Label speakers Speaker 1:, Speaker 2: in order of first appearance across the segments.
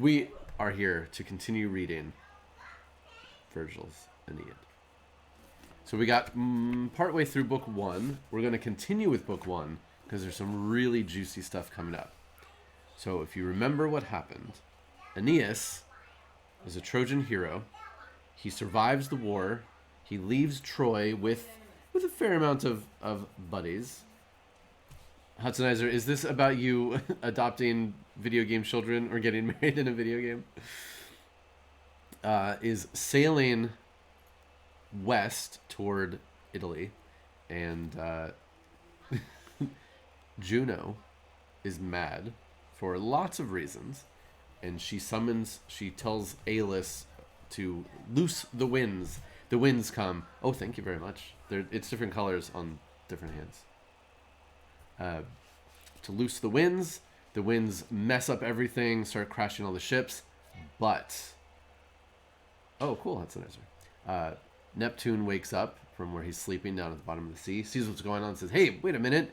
Speaker 1: We are here to continue reading Virgil's Aeneid. So we got partway through book one. We're going to continue with book one because there's some really juicy stuff coming up. So if you remember what happened, Aeneas is a Trojan hero. He survives the war. He leaves Troy with a fair amount of buddies. Hudsonizer, is this about you adopting video game children or getting married in a video game? Is sailing west toward Italy, and Juno is mad for lots of reasons, and she tells Aeolus to loose the winds. The winds come. Oh, thank you very much. It's different colors on different hands. To loose the winds mess up everything, start crashing all the ships, but oh, cool, that's an answer. Neptune wakes up from where he's sleeping down at the bottom of the sea, sees what's going on, and says, "Hey, wait a minute!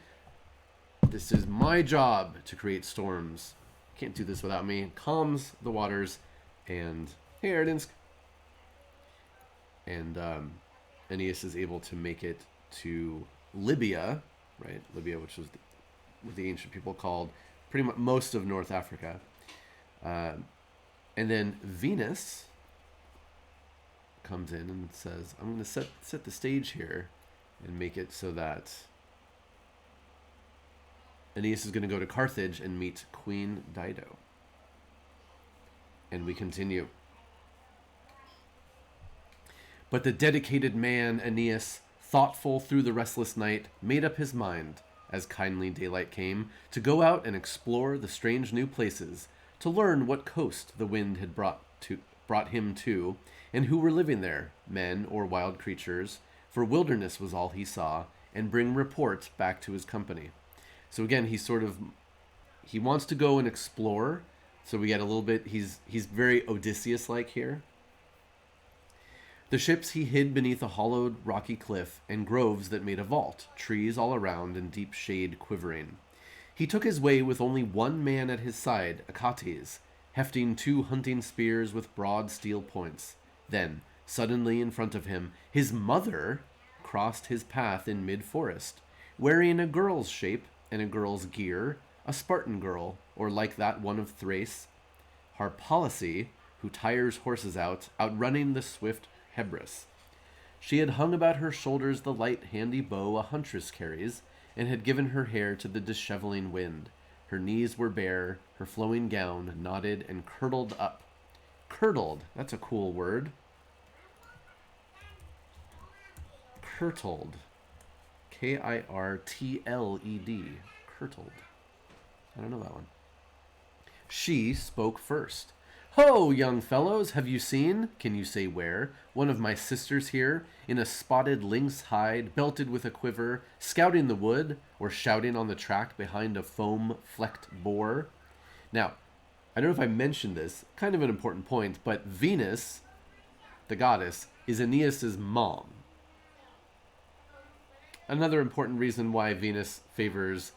Speaker 1: This is my job to create storms. Can't do this without me." Calms the waters, and hey, Erdensk. And Aeneas is able to make it to Libya, right? Libya, which was what the ancient people called pretty much most of North Africa. And then Venus comes in and says, "I'm going to set the stage here and make it so that Aeneas is going to go to Carthage and meet Queen Dido." And we continue. But the dedicated man, Aeneas, thoughtful through the restless night, made up his mind, as kindly daylight came, to go out and explore the strange new places, to learn what coast the wind had brought him to, and who were living there, men or wild creatures, for wilderness was all he saw, and bring report back to his company. So again, he wants to go and explore. So we get a little bit, he's very Odysseus-like here. The ships he hid beneath a hollowed rocky cliff, and groves that made a vault, trees all around and deep shade quivering. He took his way with only one man at his side, Achates, hefting 2 hunting spears with broad steel points. Then, suddenly in front of him, his mother crossed his path in mid-forest, wearing a girl's shape and a girl's gear, a Spartan girl, or like that one of Thrace, Harpalyce, who tires horses outrunning the swift Hebrus. She had hung about her shoulders the light handy bow a huntress carries, and had given her hair to the disheveling wind. Her knees were bare, her flowing gown knotted and curdled up. Curdled, that's a cool word. Curdled. Kirtled. Curdled. I don't know that one. She spoke first. "Ho, young fellows, have you seen, can you say where, one of my sisters here, in a spotted lynx hide, belted with a quiver, scouting the wood, or shouting on the track behind a foam-flecked boar?" Now, I don't know if I mentioned this, kind of an important point, but Venus, the goddess, is Aeneas' mom. Another important reason why Venus favors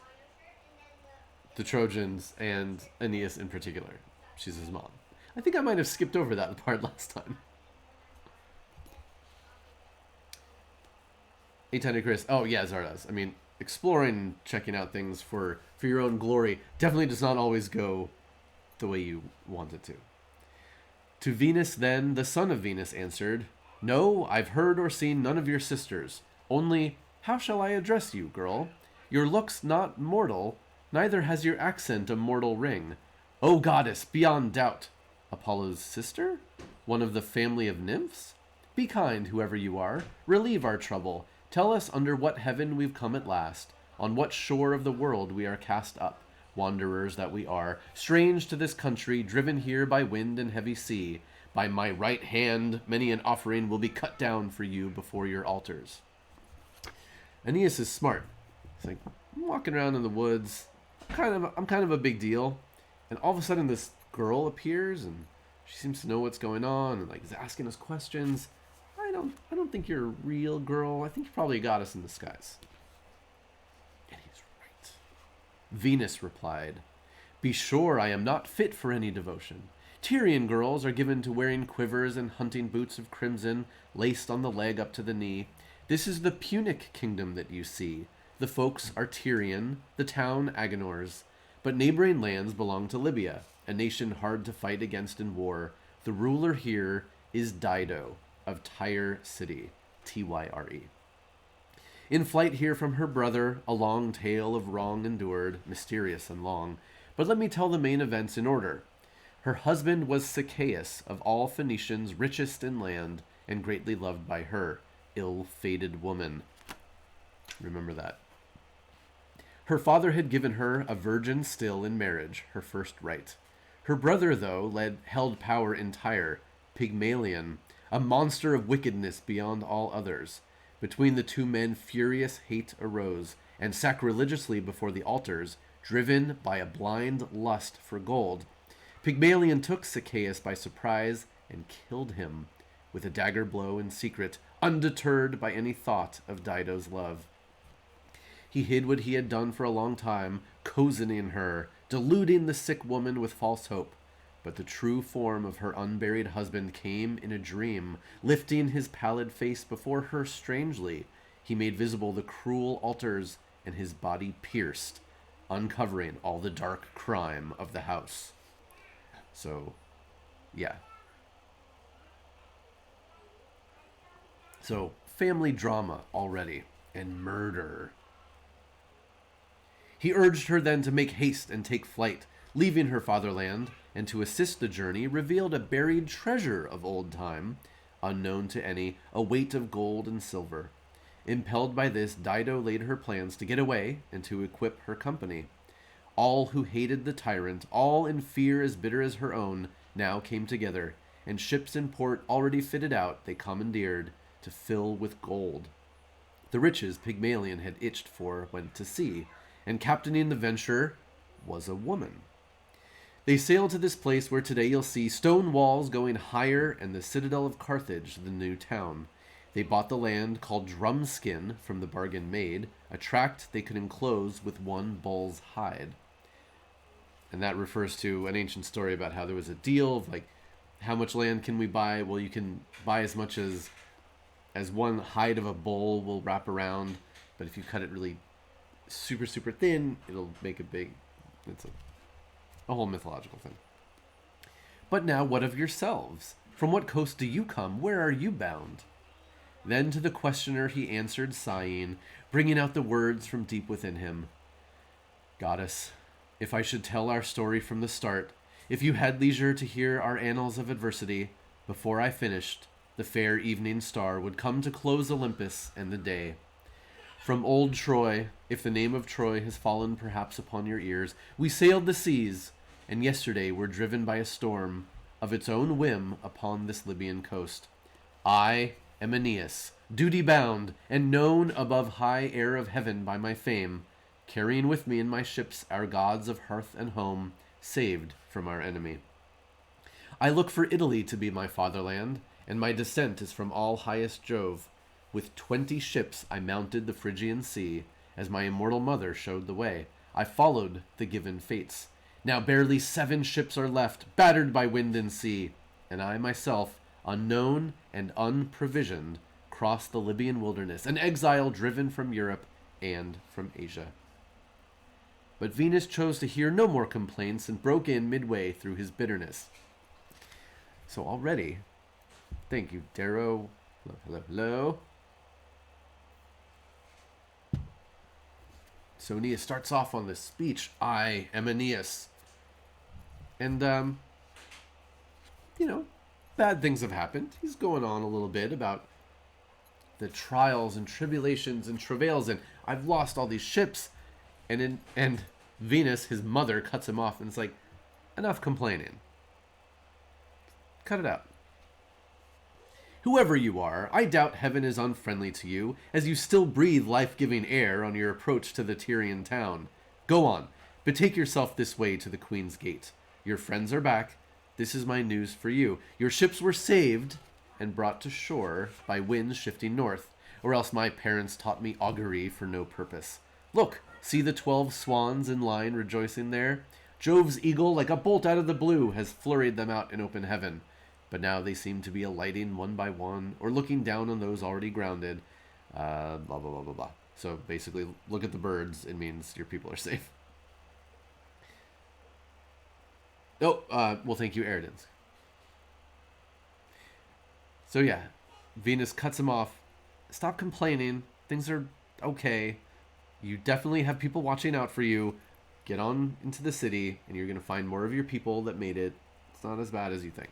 Speaker 1: the Trojans and Aeneas in particular. She's his mom. I think I might have skipped over that part last time. A10 Chris. Oh, yeah, Zardoz. I mean, exploring, checking out things for your own glory definitely does not always go the way you want it to. To Venus, then, the son of Venus answered, "No, I've heard or seen none of your sisters. Only, how shall I address you, girl? Your look's not mortal, neither has your accent a mortal ring. O goddess, beyond doubt. Apollo's sister? One of the family of nymphs? Be kind, whoever you are. Relieve our trouble. Tell us under what heaven we've come at last, on what shore of the world we are cast up, wanderers that we are, strange to this country, driven here by wind and heavy sea. By my right hand, many an offering will be cut down for you before your altars." Aeneas is smart. He's like, I'm walking around in the woods. I'm kind of a big deal. And all of a sudden this girl appears and she seems to know what's going on and like is asking us questions. I don't think you're a real girl. I think you're probably a goddess in disguise. And he's right. Venus replied, "Be sure I am not fit for any devotion. Tyrian girls are given to wearing quivers and hunting boots of crimson, laced on the leg up to the knee. This is the Punic kingdom that you see. The folks are Tyrian, the town Agenor's. But neighboring lands belong to Libya, a nation hard to fight against in war. The ruler here is Dido of Tyre city, Tyre. In flight here from her brother, a long tale of wrong endured, mysterious and long. But let me tell the main events in order. Her husband was Sichaeus, of all Phoenicians richest in land, and greatly loved by her, ill-fated woman. Remember that. Her father had given her a virgin still in marriage, her first right. Her brother, though, held power in Tyre, Pygmalion, a monster of wickedness beyond all others. Between the two men furious hate arose, and sacrilegiously before the altars, driven by a blind lust for gold, Pygmalion took Sichaeus by surprise and killed him with a dagger blow in secret, undeterred by any thought of Dido's love. He hid what he had done for a long time, cozening her, deluding the sick woman with false hope. But the true form of her unburied husband came in a dream, lifting his pallid face before her strangely. He made visible the cruel altars, and his body pierced, uncovering all the dark crime of the house. So, yeah. So, family drama already, and murder. He urged her then to make haste and take flight, leaving her fatherland, and to assist the journey revealed a buried treasure of old time, unknown to any, a weight of gold and silver. Impelled by this, Dido laid her plans to get away and to equip her company. All who hated the tyrant, all in fear as bitter as her own, now came together, and ships in port already fitted out they commandeered to fill with gold. The riches Pygmalion had itched for went to sea, and captaining the venture was a woman. They sailed to this place where today you'll see stone walls going higher and the citadel of Carthage, the new town. They bought the land called Drumskin from the bargain made, a tract they could enclose with one bull's hide. And that refers to an ancient story about how there was a deal of like, how much land can we buy? Well, you can buy as much as one hide of a bull will wrap around, but if you cut it really super, super thin, it'll make a big, it's a whole mythological thing. But now what of yourselves? From what coast do you come? Where are you bound? Then to the questioner he answered, sighing, bringing out the words from deep within him. Goddess, if I should tell our story from the start, if you had leisure to hear our annals of adversity, before I finished, the fair evening star would come to close Olympus and the day. From old Troy, if the name of Troy has fallen perhaps upon your ears, we sailed the seas, and yesterday were driven by a storm of its own whim upon this Libyan coast. I am Aeneas, duty-bound, and known above high air of heaven by my fame, carrying with me in my ships our gods of hearth and home, saved from our enemy. I look for Italy to be my fatherland, and my descent is from all highest Jove. With 20 ships I mounted the Phrygian sea, as my immortal mother showed the way. I followed the given fates. Now barely 7 ships are left, battered by wind and sea, and I myself, unknown and unprovisioned, cross the Libyan wilderness, an exile driven from Europe and from Asia. But Venus chose to hear no more complaints and broke in midway through his bitterness. So already, thank you, Darrow. Hello. So Aeneas starts off on this speech, I am Aeneas. And, bad things have happened. He's going on a little bit about the trials and tribulations and travails, and I've lost all these ships. And Venus, his mother, cuts him off, and it's like, enough complaining. Cut it out. Whoever you are, I doubt heaven is unfriendly to you, as you still breathe life-giving air on your approach to the Tyrian town. Go on, betake yourself this way to the Queen's Gate. Your friends are back. This is my news for you. Your ships were saved and brought to shore by winds shifting north, or else my parents taught me augury for no purpose. Look, see the 12 swans in line rejoicing there? Jove's eagle, like a bolt out of the blue, has flurried them out in open heaven. But now they seem to be alighting one by one, or looking down on those already grounded. Blah, blah, blah, blah, blah. So basically, look at the birds. It means your people are safe. Oh, well, thank you, Eridan's. So yeah, Venus cuts him off. Stop complaining. Things are okay. You definitely have people watching out for you. Get on into the city, and you're going to find more of your people that made it. It's not as bad as you think.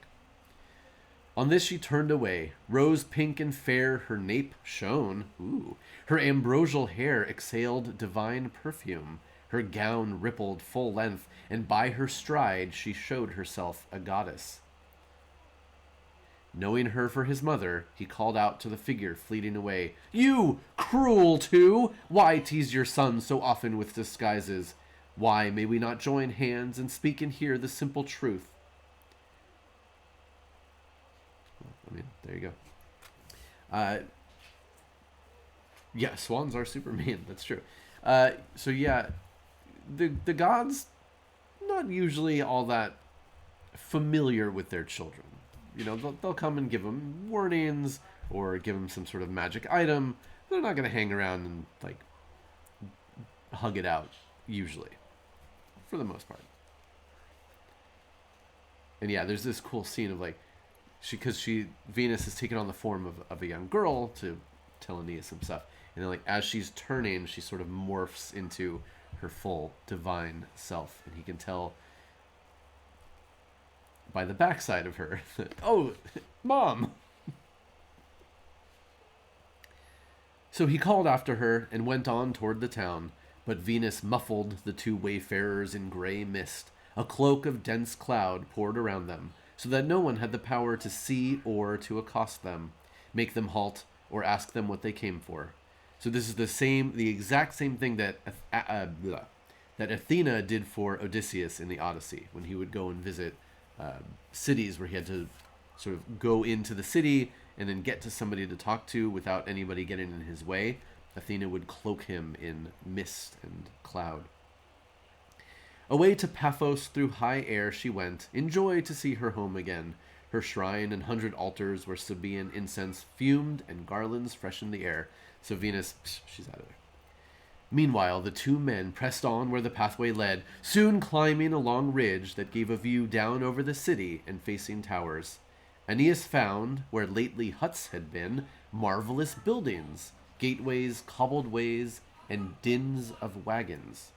Speaker 1: On this she turned away. Rose pink and fair, her nape shone. Ooh. Her ambrosial hair exhaled divine perfume. Her gown rippled full length, and by her stride she showed herself a goddess. Knowing her for his mother, he called out to the figure fleeting away, "You, cruel too! Why tease your son so often with disguises? Why may we not join hands and speak and hear the simple truth?" I mean, there you go. Yeah, swans are super mean. That's true. So yeah, the gods not usually all that familiar with their children. You know, they'll come and give them warnings or give them some sort of magic item. They're not going to hang around and like hug it out usually, for the most part. And yeah, there's this cool scene of like Venus is taken on the form of a young girl to tell Aeneas some stuff, and then like as she's turning, she sort of morphs into her full divine self, and he can tell by the backside of her that, oh, Mom. So he called after her and went on toward the town, but Venus muffled the two wayfarers in gray mist. A cloak of dense cloud poured around them, so that no one had the power to see or to accost them, make them halt, or ask them what they came for. So this is the exact same thing that Athena did for Odysseus in the Odyssey, when he would go and visit cities where he had to sort of go into the city and then get to somebody to talk to without anybody getting in his way. Athena would cloak him in mist and cloud. Away to Paphos through high air she went, in joy to see her home again. Her shrine and 100 altars where Sabaean incense fumed and garlands freshened the air. So Venus, she's out of there. Meanwhile, the two men pressed on where the pathway led, soon climbing a long ridge that gave a view down over the city and facing towers. Aeneas found, where lately huts had been, marvelous buildings, gateways, cobbled ways, and dins of wagons.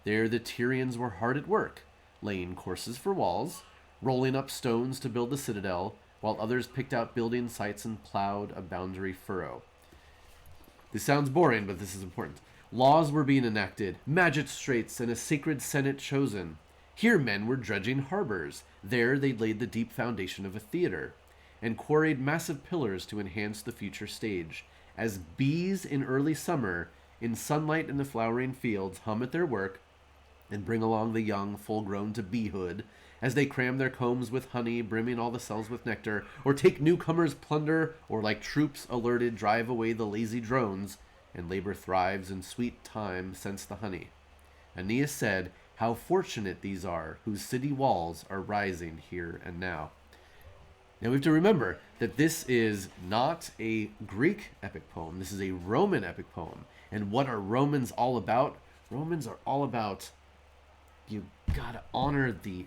Speaker 1: There the Tyrians were hard at work, laying courses for walls, rolling up stones to build the citadel, while others picked out building sites and plowed a boundary furrow. This sounds boring, but this is important. Laws were being enacted, magistrates and a sacred senate chosen. Here men were dredging harbors. There they laid the deep foundation of a theater, and quarried massive pillars to enhance the future stage. As bees in early summer, in sunlight in the flowering fields, hum at their work, and bring along the young, full-grown to beehood, as they cram their combs with honey, brimming all the cells with nectar, or take newcomers' plunder, or like troops alerted drive away the lazy drones, and labor thrives in sweet time scents the honey. Aeneas said, "How fortunate these are, whose city walls are rising here and now." Now we have to remember that this is not a Greek epic poem. This is a Roman epic poem. And what are Romans all about? Romans are all about, you gotta honor the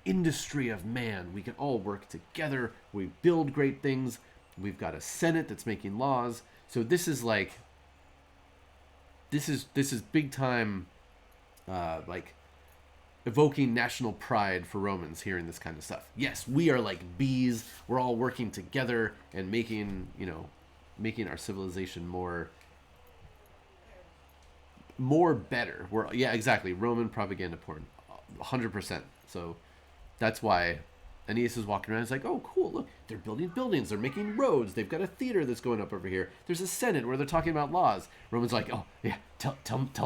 Speaker 1: industry of man. We can all work together. We build great things. We've got a senate that's making laws. So this is like, this is big time, like evoking national pride for Romans hearing this kind of stuff. Yes, we are like bees. We're all working together and making our civilization more better. Yeah, exactly. Roman propaganda porn, 100%. So that's why Aeneas is walking around. He's like, oh, cool, look, they're building buildings. They're making roads. They've got a theater that's going up over here. There's a senate where they're talking about laws. Roman's like, oh, yeah, tell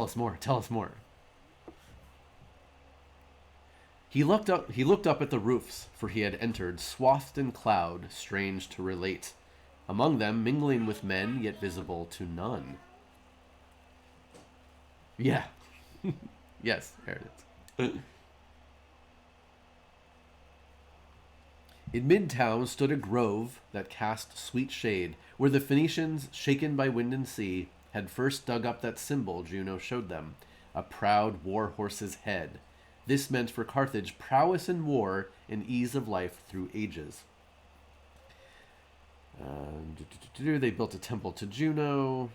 Speaker 1: us more. Tell us more. He looked up at the roofs, for he had entered, swathed in cloud, strange to relate. Among them, mingling with men, yet visible to none. Yeah. Yes, there it is. In midtown stood a grove that cast sweet shade, where the Phoenicians, shaken by wind and sea, had first dug up that symbol Juno showed them, a proud war horse's head. This meant for Carthage prowess in war and ease of life through ages. They built a temple to Juno.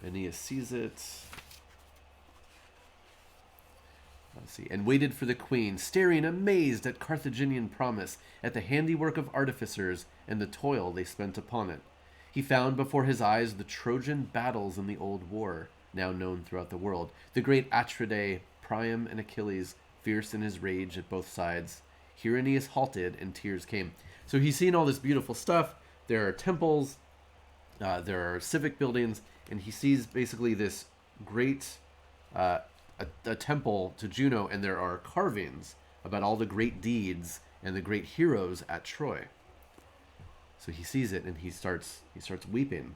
Speaker 1: Aeneas sees it. Let's see. And waited for the queen, staring amazed at Carthaginian promise, at the handiwork of artificers and the toil they spent upon it. He found before his eyes the Trojan battles in the old war, now known throughout the world. The great Atridae, Priam and Achilles, fierce in his rage at both sides. Here Aeneas halted, and tears came. So he's seen all this beautiful stuff. There are temples, there are civic buildings, and he sees basically this great a temple to Juno, and there are carvings about all the great deeds and the great heroes at Troy. So he sees it, and he starts weeping.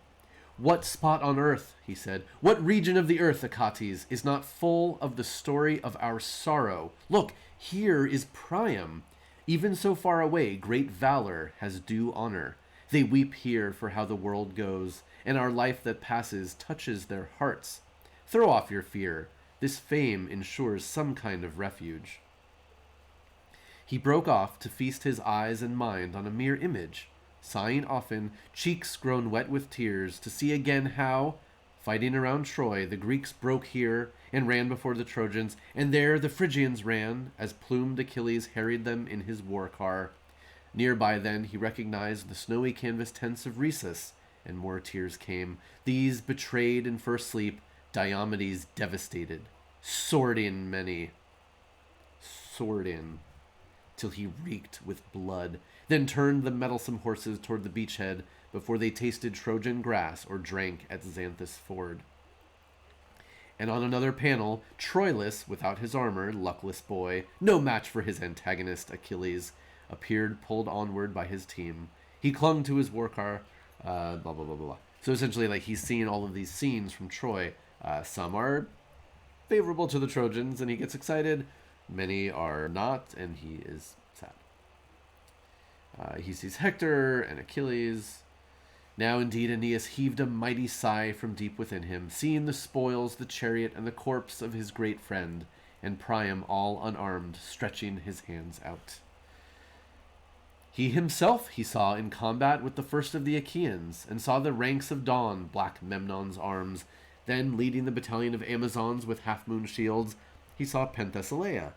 Speaker 1: What spot on earth, he said, what region of the earth, Achates, is not full of the story of our sorrow? Look, here is Priam. Even so far away, great valor has due honor. They weep here for how the world goes, and our life that passes touches their hearts. Throw off your fear. This fame ensures some kind of refuge. He broke off to feast his eyes and mind on a mere image, sighing often, cheeks grown wet with tears, to see again how, fighting around Troy, the Greeks broke here and ran before the Trojans, and there the Phrygians ran, as plumed Achilles harried them in his war car. Nearby then he recognized the snowy canvas tents of Rhesus, and more tears came. These betrayed in first sleep, Diomedes devastated, sword in, till he reeked with blood, then turned the mettlesome horses toward the beachhead before they tasted Trojan grass or drank at Xanthus ford. And on another panel, Troilus, without his armor, luckless boy, no match for his antagonist Achilles, appeared pulled onward by his team. He clung to his war car, blah, blah, blah, blah. So essentially, like, he's seen all of these scenes from Troy. Some are favorable to the Trojans, and he gets excited. Many are not, and he is sad. He sees Hector and Achilles. Now indeed Aeneas heaved a mighty sigh from deep within him, seeing the spoils, the chariot, and the corpse of his great friend, and Priam all unarmed, stretching his hands out. He himself he saw in combat with the first of the Achaeans, and saw the ranks of dawn, black Memnon's arms. Then, leading the battalion of Amazons with half-moon shields, he saw Penthesilea,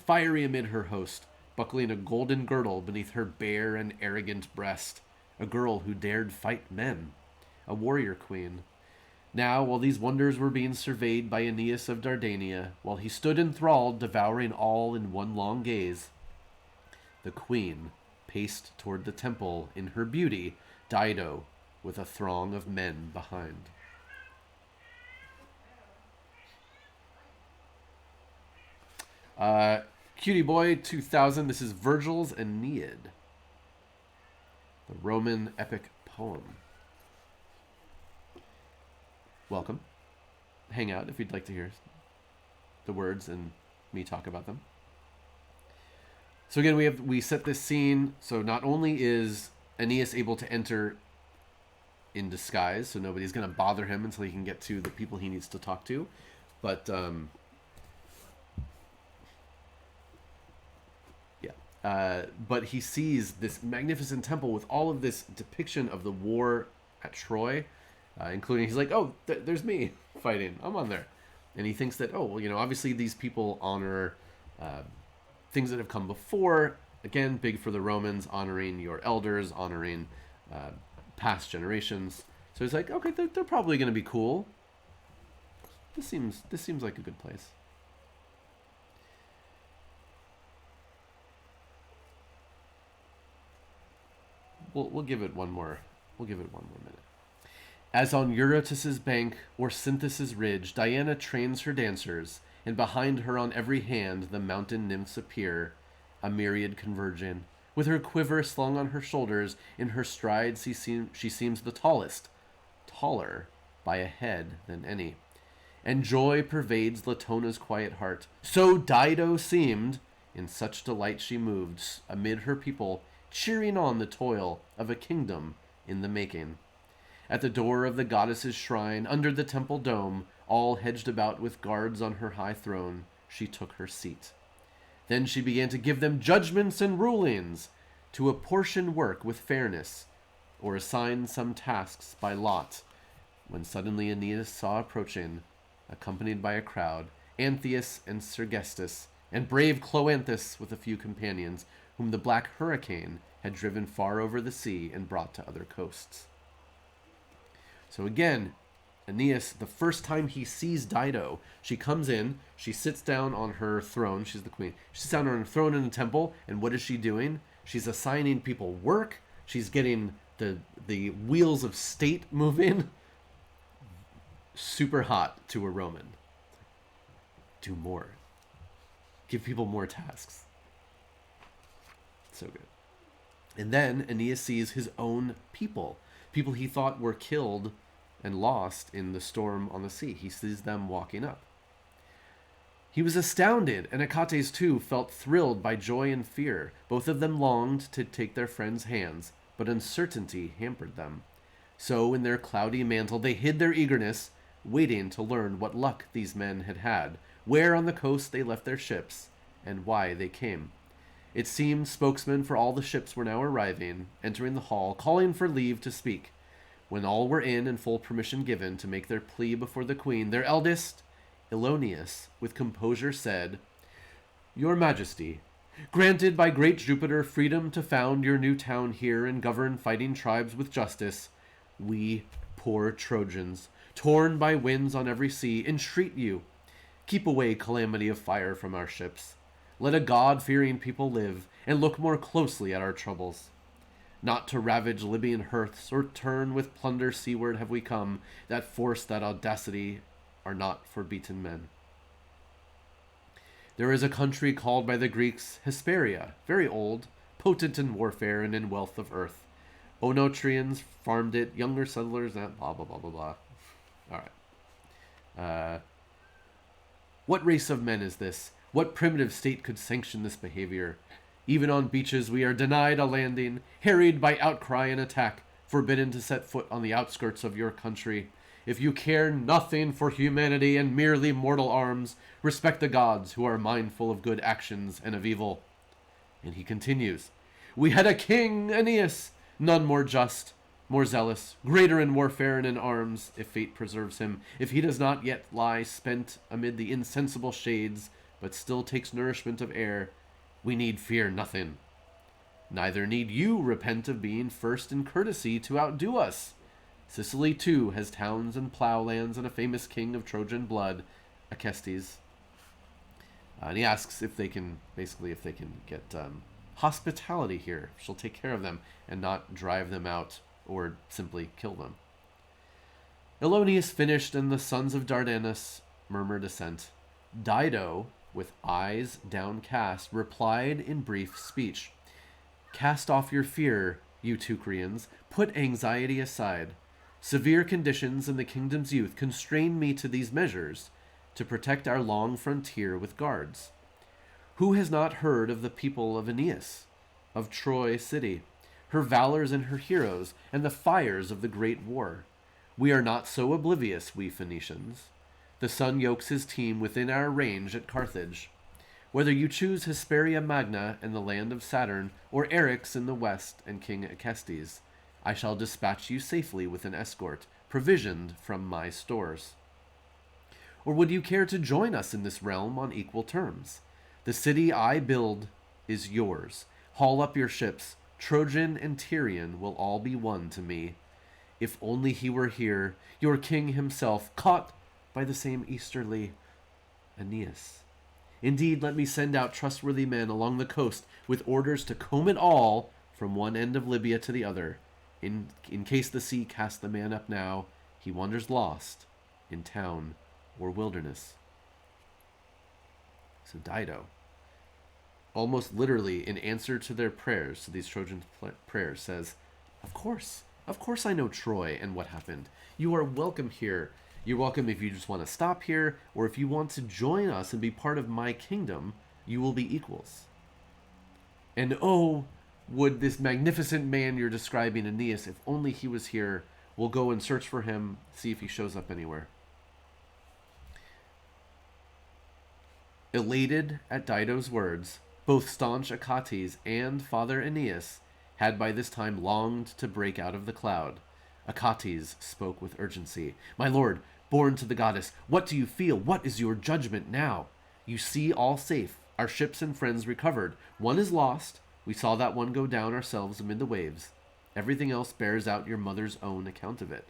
Speaker 1: fiery amid her host, buckling a golden girdle beneath her bare and arrogant breast, a girl who dared fight men, a warrior queen. Now, while these wonders were being surveyed by Aeneas of Dardania, while he stood enthralled, devouring all in one long gaze, the queen paced toward the temple in her beauty, Dido, with a throng of men behind. Cutie Boy 2000, this is Virgil's Aeneid, the Roman epic poem. Welcome. Hang out if you'd like to hear the words and me talk about them. So again, we set this scene. So not only is Aeneas able to enter in disguise, so nobody's going to bother him until he can get to the people he needs to talk to, but but he sees this magnificent temple with all of this depiction of the war at Troy, including, he's like, oh, there's me fighting. I'm on there. And he thinks that, oh, well, obviously these people honor things that have come before. Again, big for the Romans, honoring your elders, honoring past generations. So he's like, okay, they're probably going to be cool. This seems like a good place. We'll give it one more minute. As on Eurotas's bank or Cynthus' ridge, Diana trains her dancers, and behind her on every hand the mountain nymphs appear, a myriad converging. With her quiver slung on her shoulders, in her strides she seems the tallest, taller by a head than any. and joy pervades Latona's quiet heart. So Dido seemed, in such delight she moved amid her people, cheering on the toil of a kingdom in the making. At the door of the goddess's shrine, under the temple dome, all hedged about with guards on her high throne, she took her seat. Then she began to give them judgments and rulings, to apportion work with fairness, or assign some tasks by lot, when suddenly Aeneas saw approaching, accompanied by a crowd, Antheus and Sergestus, and brave Cloanthus with a few companions, whom the black hurricane had driven far over the sea and brought to other coasts. So again, Aeneas, the first time he sees Dido, she comes in, she sits down on her throne, she's the queen, she sits down on her throne in the temple, and what is she doing? She's assigning people work, she's getting the wheels of state moving. Super hot to a Roman. Do more. Give people more tasks. So good. And then Aeneas sees his own people he thought were killed and lost in the storm on the sea. He sees them walking up. He was astounded, and Achates too felt thrilled by joy and fear. Both of them longed to take their friends' hands, but uncertainty hampered them. So in their cloudy mantle they hid their eagerness, waiting to learn what luck these men had had, where on the coast they left their ships, and why they came. It seemed spokesmen for all the ships were now arriving, entering the hall, calling for leave to speak. When all were in and full permission given to make their plea before the queen, their eldest, Aeneas, with composure said, "Your Majesty, granted by great Jupiter freedom to found your new town here and govern fighting tribes with justice, we, poor Trojans, torn by winds on every sea, entreat you, keep away calamity of fire from our ships. Let a God-fearing people live, and look more closely at our troubles. Not to ravage Libyan hearths, or turn with plunder seaward have we come. That force, that audacity, are not for beaten men. There is a country called by the Greeks Hesperia, very old, potent in warfare and in wealth of earth. Oenotrians farmed it, younger settlers, and blah, blah, blah, blah, blah. All right. What race of men is this? What primitive state could sanction this behavior? Even on beaches we are denied a landing, harried by outcry and attack, forbidden to set foot on the outskirts of your country. If you care nothing for humanity and merely mortal arms, respect the gods who are mindful of good actions and of evil." And he continues, "We had a king, Aeneas, none more just, more zealous, greater in warfare and in arms, if fate preserves him, if he does not yet lie spent amid the insensible shades, but still takes nourishment of air, we need fear nothing. Neither need you repent of being first in courtesy to outdo us. Sicily, too, has towns and plowlands and a famous king of Trojan blood, Acestes." And he asks if they can get hospitality here. She'll take care of them and not drive them out or simply kill them. Aeneas finished, and the sons of Dardanus murmured assent. Dido, with eyes downcast, replied in brief speech, "Cast off your fear, you Teucrians. Put anxiety aside. Severe conditions in the kingdom's youth constrain me to these measures, to protect our long frontier with guards. Who has not heard of the people of Aeneas, of Troy city, her valors and her heroes, and the fires of the great war? We are not so oblivious, we Phoenicians. The sun yokes his team within our range at Carthage. Whether you choose Hesperia Magna and the land of Saturn, or Eryx in the west and King Acestes, I shall dispatch you safely with an escort, provisioned from my stores. Or would you care to join us in this realm on equal terms? The city I build is yours. Haul up your ships. Trojan and Tyrian will all be one to me. If only he were here, your king himself, caught by the same easterly Aeneas. Indeed, let me send out trustworthy men along the coast with orders to comb it all from one end of Libya to the other. In case the sea cast the man up now, he wanders lost in town or wilderness." So Dido, almost literally in answer to their prayers, to these Trojan prayers, says, Of course I know Troy and what happened. You are welcome here. You're welcome if you just want to stop here, or if you want to join us and be part of my kingdom, you will be equals. And oh, would this magnificent man you're describing, Aeneas, if only he was here, we'll go and search for him, see if he shows up anywhere. Elated at Dido's words, both staunch Achates and Father Aeneas had by this time longed to break out of the cloud. Achates spoke with urgency. My lord, born to the goddess, what do you feel? What is your judgment now? You see all safe, our ships and friends recovered. One is lost. We saw that one go down ourselves amid the waves. Everything else bears out your mother's own account of it.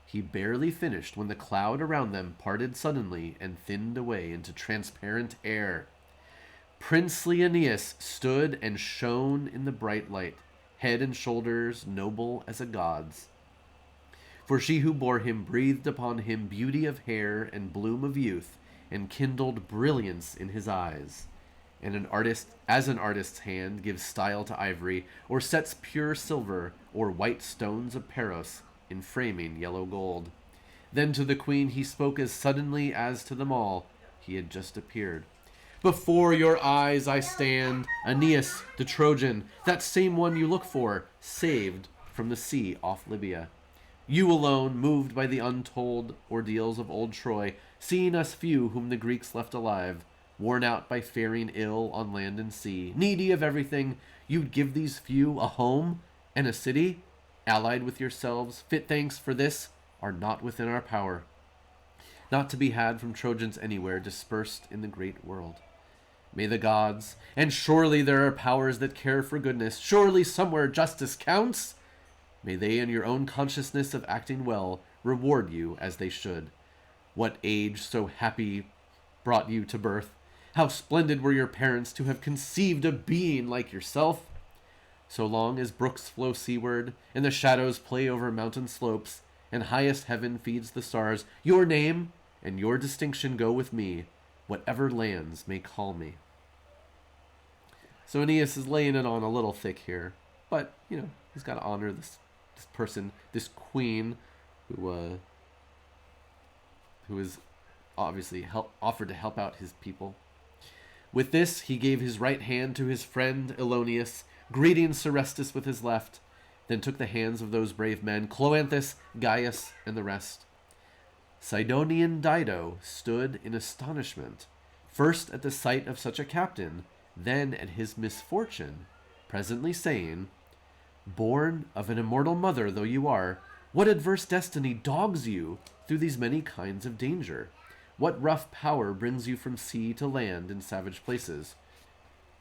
Speaker 1: He barely finished when the cloud around them parted suddenly and thinned away into transparent air. Princely Aeneas stood and shone in the bright light, head and shoulders noble as a god's. For she who bore him breathed upon him beauty of hair and bloom of youth, and kindled brilliance in his eyes. And an artist's hand gives style to ivory, or sets pure silver or white stones of Paros in framing yellow gold. Then to the queen he spoke as suddenly as to them all he had just appeared. Before your eyes I stand, Aeneas, the Trojan, that same one you look for, saved from the sea off Libya. You alone, moved by the untold ordeals of old Troy, seeing us few whom the Greeks left alive, worn out by faring ill on land and sea, needy of everything, you'd give these few a home and a city, allied with yourselves. Fit thanks for this are not within our power, not to be had from Trojans anywhere dispersed in the great world. May the gods, and surely there are powers that care for goodness, surely somewhere justice counts, may they in your own consciousness of acting well reward you as they should. What age so happy brought you to birth? How splendid were your parents to have conceived a being like yourself! So long as brooks flow seaward, and the shadows play over mountain slopes, and highest heaven feeds the stars, your name and your distinction go with me, whatever lands may call me. So Aeneas is laying it on a little thick here, but, he's got to honor this person, this queen, who is obviously offered to help out his people. With this, he gave his right hand to his friend Ilonius, greeting Serestus with his left, then took the hands of those brave men, Cloanthus, Gaius, and the rest. Sidonian Dido stood in astonishment, first at the sight of such a captain, then at his misfortune, presently saying, Born of an immortal mother though you are, what adverse destiny dogs you through these many kinds of danger? What rough power brings you from sea to land in savage places?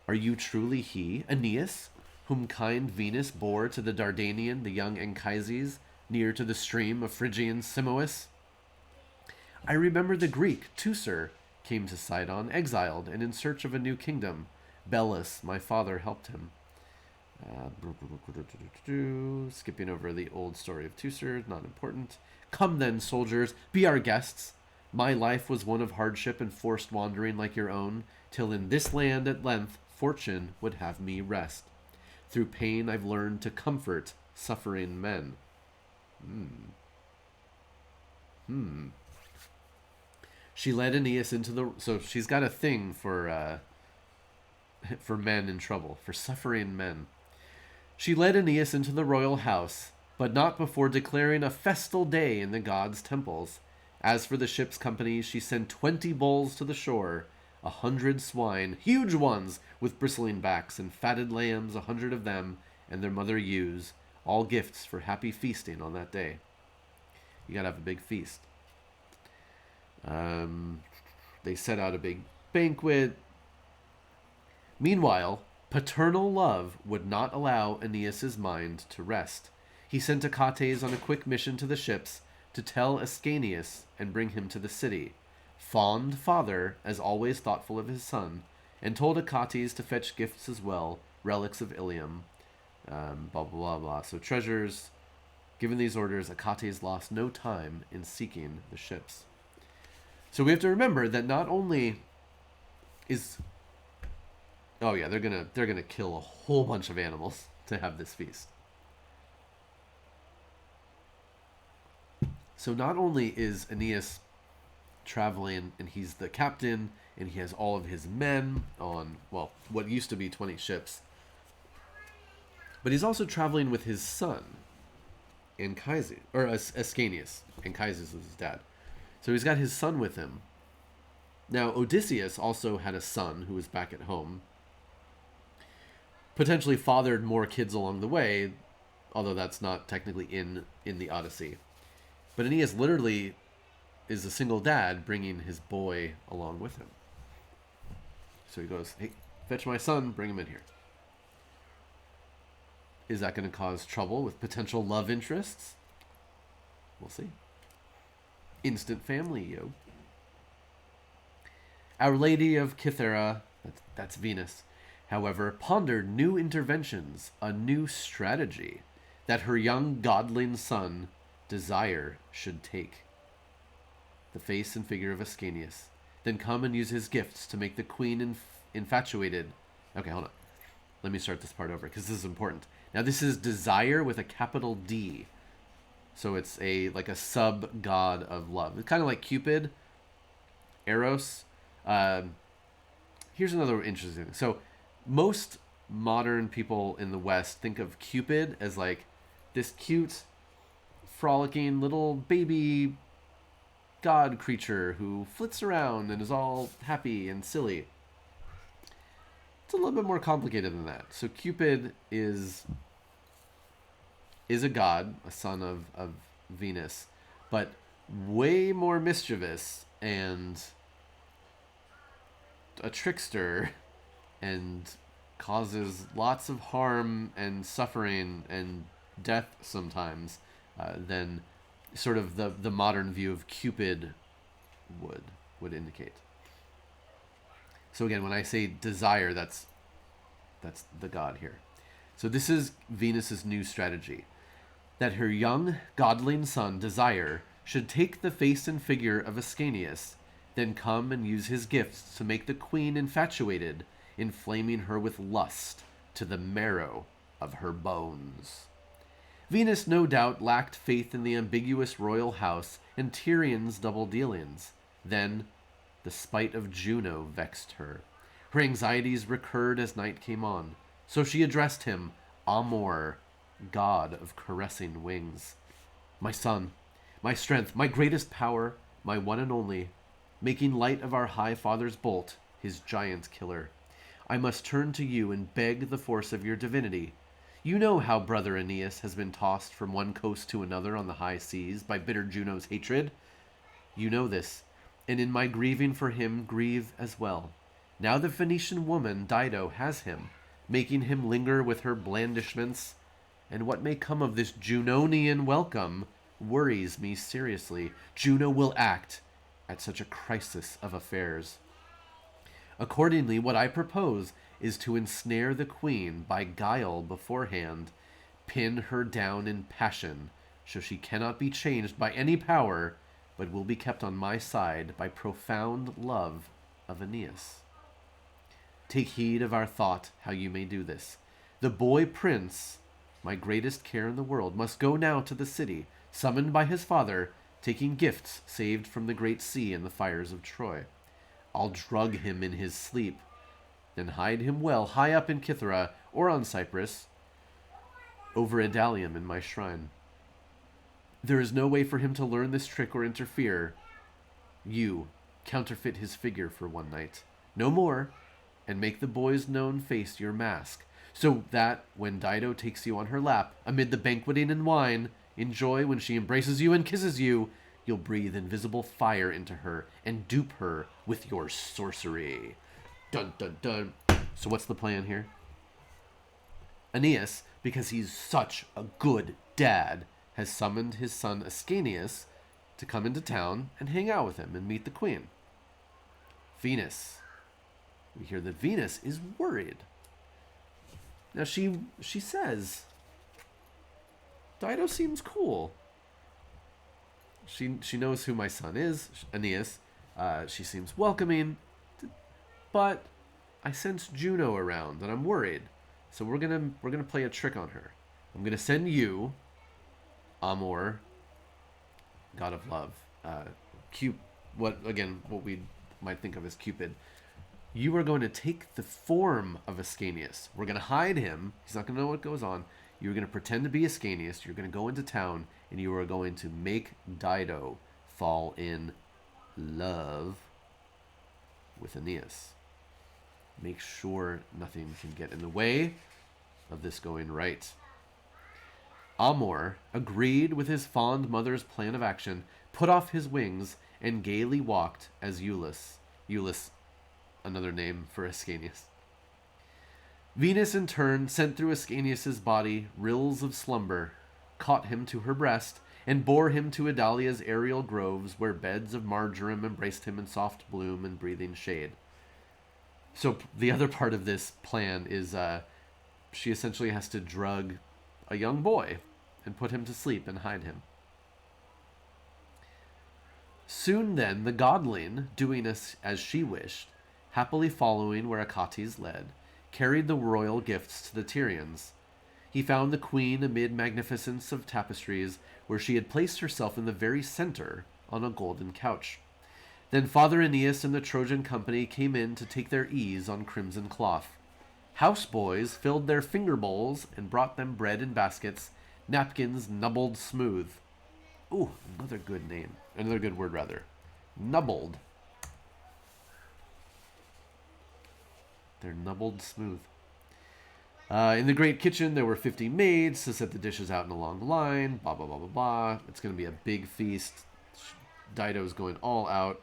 Speaker 1: Are you truly he, Aeneas, whom kind Venus bore to the Dardanian, the young Anchises, near to the stream of Phrygian Simois? I remember the Greek, Teucer, came to Sidon, exiled and in search of a new kingdom. Belus, my father, helped him. Skipping over the old story of Teucer, not important. Come then, soldiers, be our guests. My life was one of hardship and forced wandering like your own, till in this land at length fortune would have me rest. Through pain I've learned to comfort suffering men. She led Aeneas into the... So she's got a thing for men in trouble, for suffering men. She led Aeneas into the royal house, but not before declaring a festal day in the gods' temples. As for the ship's company, she sent 20 bulls to the shore, 100 swine, huge ones, with bristling backs, and fatted lambs, 100 of them, and their mother ewes, all gifts for happy feasting on that day. You gotta have a big feast. They set out a big banquet. Meanwhile, paternal love would not allow Aeneas's mind to rest. He sent Achates on a quick mission to the ships to tell Ascanius and bring him to the city. Fond father, as always thoughtful of his son, and told Achates to fetch gifts as well, relics of Ilium, blah, blah, blah, blah. So treasures. Given these orders, Achates lost no time in seeking the ships. So we have to remember that not only is... Oh yeah, they're gonna kill a whole bunch of animals to have this feast. So not only is Aeneas traveling and he's the captain and he has all of his men on, well, what used to be 20 ships, but he's also traveling with his son, Anchises, or Ascanius. Anchises was his dad. So he's got his son with him. Now, Odysseus also had a son who was back at home, potentially fathered more kids along the way, although that's not technically in the Odyssey. But Aeneas literally is a single dad bringing his boy along with him. So he goes, hey, fetch my son, bring him in here. Is that going to cause trouble with potential love interests? We'll see. Instant family, yo. Our Lady of Cythera, that's Venus, however, pondered new interventions, a new strategy that her young godling son, Desire, should take. The face and figure of Ascanius, then come and use his gifts to make the queen infatuated. Okay, hold on. Let me start this part over because this is important. Now this is Desire with a capital D. So it's like a sub god of love. It's kind of like Cupid, Eros. Here's another interesting thing. So most modern people in the West think of Cupid as like this cute, frolicking little baby god creature who flits around and is all happy and silly. It's a little bit more complicated than that. So Cupid is a god, a son of Venus, but way more mischievous and a trickster and causes lots of harm and suffering and death sometimes than sort of the modern view of Cupid would indicate. So again, when I say Desire, that's the god here. So this is Venus's new strategy, that her young godling son Desire should take the face and figure of Ascanius, then come and use his gifts to make the queen infatuated, inflaming her with lust to the marrow of her bones. Venus no doubt lacked faith in the ambiguous royal house and Tyrion's double dealings. Then the spite of Juno vexed her. Her anxieties recurred as night came on. So she addressed him, Amor, god of caressing wings. My son, my strength, my greatest power, my one and only, making light of our high father's bolt, his giant killer. I must turn to you and beg the force of your divinity. You know how brother Aeneas has been tossed from one coast to another on the high seas by bitter Juno's hatred. You know this, and in my grieving for him grieve as well. Now the Phoenician woman Dido has him, making him linger with her blandishments, and what may come of this Junonian welcome worries me seriously. Juno will act at such a crisis of affairs. Accordingly, what I propose is to ensnare the queen by guile beforehand, pin her down in passion, so she cannot be changed by any power, but will be kept on my side by profound love of Aeneas. Take heed of our thought, how you may do this. The boy prince, my greatest care in the world, must go now to the city, summoned by his father, taking gifts saved from the great sea and the fires of Troy. I'll drug him in his sleep, then hide him well high up in Cythera or on Cyprus, over Idalium in my shrine. There is no way for him to learn this trick or interfere. You counterfeit his figure for one night, no more, and make the boy's known face your mask, so that when Dido takes you on her lap, amid the banqueting and wine, in joy when she embraces you and kisses you, you'll breathe invisible fire into her and dupe her with your sorcery. Dun dun dun. So what's the plan here? Aeneas, because he's such a good dad, has summoned his son Ascanius to come into town and hang out with him and meet the queen. Venus. We hear that Venus is worried. Now she says, Dido seems cool. She knows who my son is, Aeneas. She seems welcoming, but I sense Juno around, and I'm worried. So we're gonna play a trick on her. I'm gonna send you, Amor, god of love. What we might think of as Cupid. You are going to take the form of Ascanius. We're going to hide him. He's not going to know what goes on. You're going to pretend to be Ascanius. You're going to go into town, and you are going to make Dido fall in love with Aeneas. Make sure nothing can get in the way of this going right. Amor agreed with his fond mother's plan of action, put off his wings, and gaily walked as Iulus. Iulus, another name for Ascanius. Venus, in turn, sent through Ascanius' body rills of slumber, caught him to her breast, and bore him to Idalia's aerial groves, where beds of marjoram embraced him in soft bloom and breathing shade. So the other part of this plan is she essentially has to drug a young boy and put him to sleep and hide him. Soon then, the godling, doing as she wished, happily following where Achates led, carried the royal gifts to the Tyrians. He found the queen amid magnificence of tapestries, where she had placed herself in the very center on a golden couch. Then Father Aeneas and the Trojan company came in to take their ease on crimson cloth. Houseboys filled their finger bowls and brought them bread in baskets, napkins nubbled smooth. Ooh, another good name. Another good word, rather. Nubbled. They're nubbled smooth. In the great kitchen, there were 50 maids to set the dishes out in a long line. Blah, blah, blah, blah, blah. It's going to be a big feast. Dido's going all out.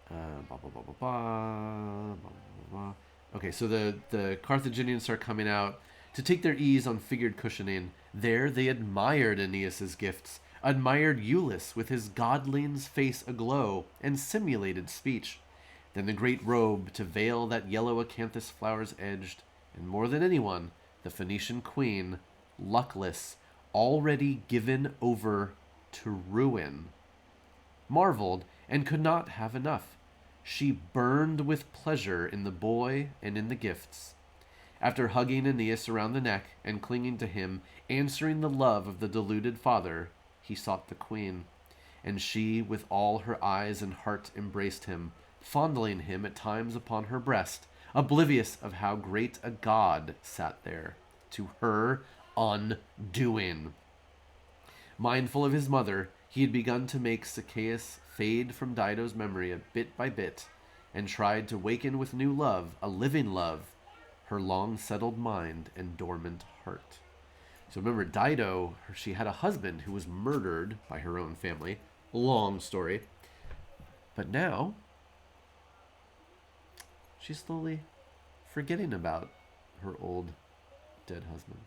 Speaker 1: Blah, blah, blah, blah, blah, blah, blah, blah. Okay, so the Carthaginians start coming out to take their ease on figured cushioning. There they admired Aeneas' gifts, admired Iulus with his godling's face aglow and simulated speech. Then the great robe to veil that yellow acanthus flowers edged, and more than anyone, the Phoenician queen, luckless, already given over to ruin, marveled and could not have enough. She burned with pleasure in the boy and in the gifts. After hugging Aeneas around the neck and clinging to him, answering the love of the deluded father, he sought the queen, and she with all her eyes and heart embraced him, fondling him at times upon her breast, oblivious of how great a god sat there, to her undoing. Mindful of his mother, he had begun to make Zacchaeus fade from Dido's memory a bit by bit, and tried to waken with new love, a living love, her long-settled mind and dormant heart. So remember, Dido, she had a husband who was murdered by her own family. Long story. But now, she's slowly forgetting about her old dead husband,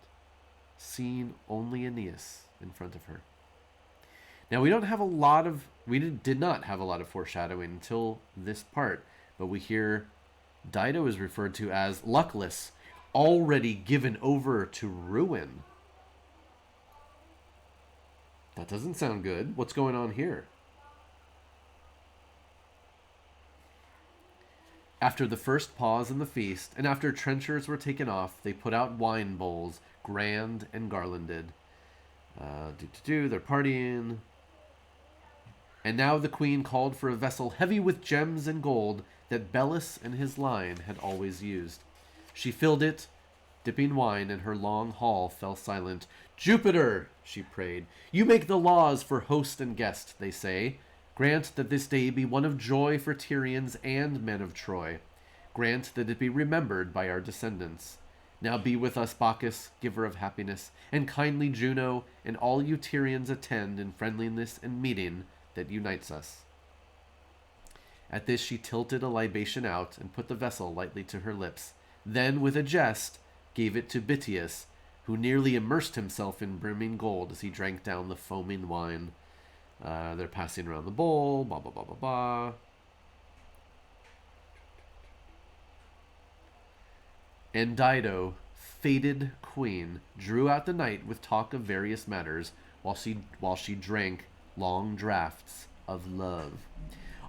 Speaker 1: seeing only Aeneas in front of her. Now, we did not have a lot of foreshadowing until this part, but we hear Dido is referred to as luckless, already given over to ruin. That doesn't sound good. What's going on here? After the first pause in the feast, and after trenchers were taken off, they put out wine bowls, grand and garlanded. They're partying. And now the queen called for a vessel heavy with gems and gold that Belus and his line had always used. She filled it, dipping wine, and her long hall fell silent. Jupiter, she prayed, you make the laws for host and guest, they say. Grant that this day be one of joy for Tyrians and men of Troy. Grant that it be remembered by our descendants. Now be with us, Bacchus, giver of happiness, and kindly Juno, and all you Tyrians attend in friendliness and meeting that unites us. At this she tilted a libation out and put the vessel lightly to her lips. Then, with a jest, gave it to Bitias, who nearly immersed himself in brimming gold as he drank down the foaming wine. They're passing around the bowl, blah, blah, blah, blah, blah. And Dido, fated queen, drew out the night with talk of various matters, while she drank long draughts of love.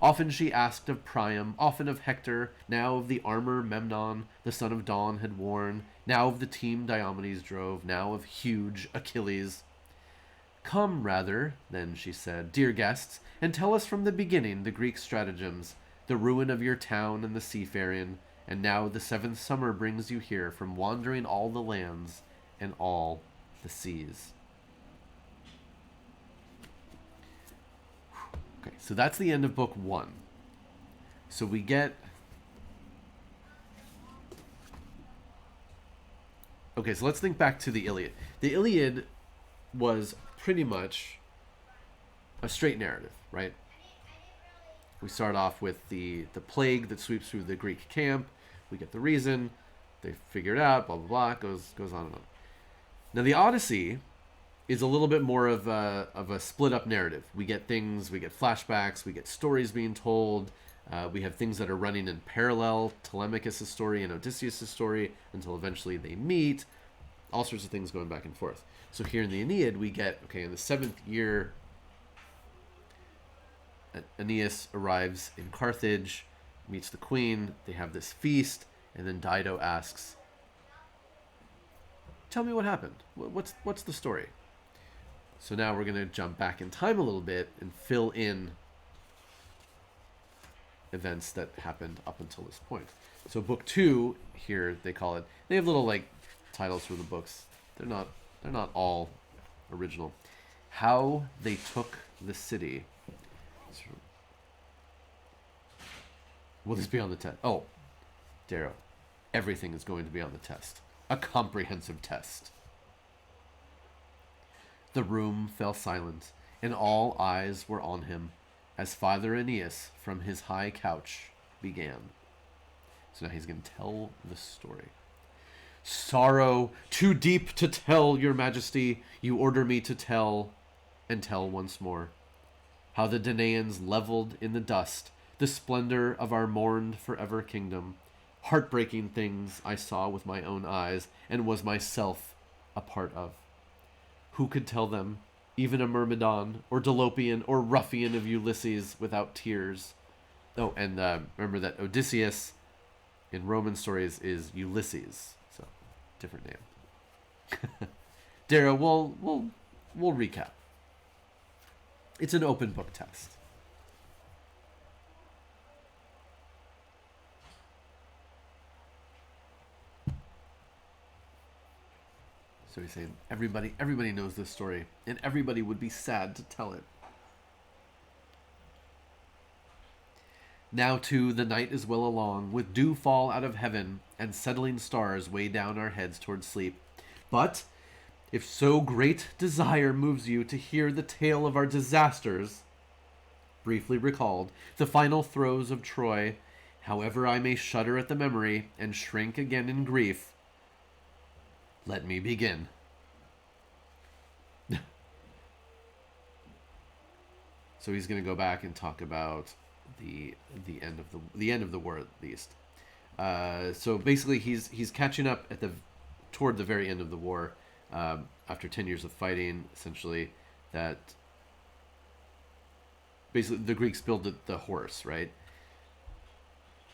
Speaker 1: Often she asked of Priam, often of Hector, now of the armor Memnon, the son of Dawn, had worn, now of the team Diomedes drove, now of huge Achilles. Come, rather, then, she said, dear guests, and tell us from the beginning the Greek stratagems, the ruin of your town and the seafaring, and now the seventh summer brings you here from wandering all the lands and all the seas. Okay, so that's the end of book 1. So we get... Okay, so let's think back to the Iliad. The Iliad was pretty much a straight narrative, right? We start off with the plague that sweeps through the Greek camp. We get the reason. They figure it out, blah, blah, blah. It goes on and on. Now, the Odyssey is a little bit more of a split-up narrative. We get things, we get flashbacks, we get stories being told. We have things that are running in parallel, Telemachus' story and Odysseus' story, until eventually they meet. All sorts of things going back and forth. So here in the Aeneid, we get, okay, in the 7th year, Aeneas arrives in Carthage, meets the queen, they have this feast, and then Dido asks, tell me what happened. What's the story? So now we're going to jump back in time a little bit and fill in events that happened up until this point. So book 2 here, they call it, they have little like titles for the books. They're not all original. How They Took the City. Will this be on the test? Oh, Darrow, everything is going to be on the test. A comprehensive test. The room fell silent, and all eyes were on him, as Father Aeneas from his high couch began. So now he's going to tell the story. Sorrow too deep to tell, your majesty, you order me to tell, and tell once more, how the Danaans leveled in the dust the splendor of our mourned forever kingdom. Heartbreaking things I saw with my own eyes, and was myself a part of. Who could tell them, even a Myrmidon, or Dolopian, or ruffian of Ulysses without tears? Oh, and remember that Odysseus in Roman stories is Ulysses, so different name. Darrow, we'll recap. It's an open book test. So he's saying everybody knows this story, and everybody would be sad to tell it. Now too the night is well along, with dew fall out of heaven, and settling stars weigh down our heads toward sleep. But if so great desire moves you to hear the tale of our disasters, briefly recalled, the final throes of Troy, however I may shudder at the memory and shrink again in grief, let me begin. So he's going to go back and talk about the end of the war, at least. So basically, he's catching up toward the very end of the war, after 10 years of fighting. Essentially, that basically the Greeks built the horse, right?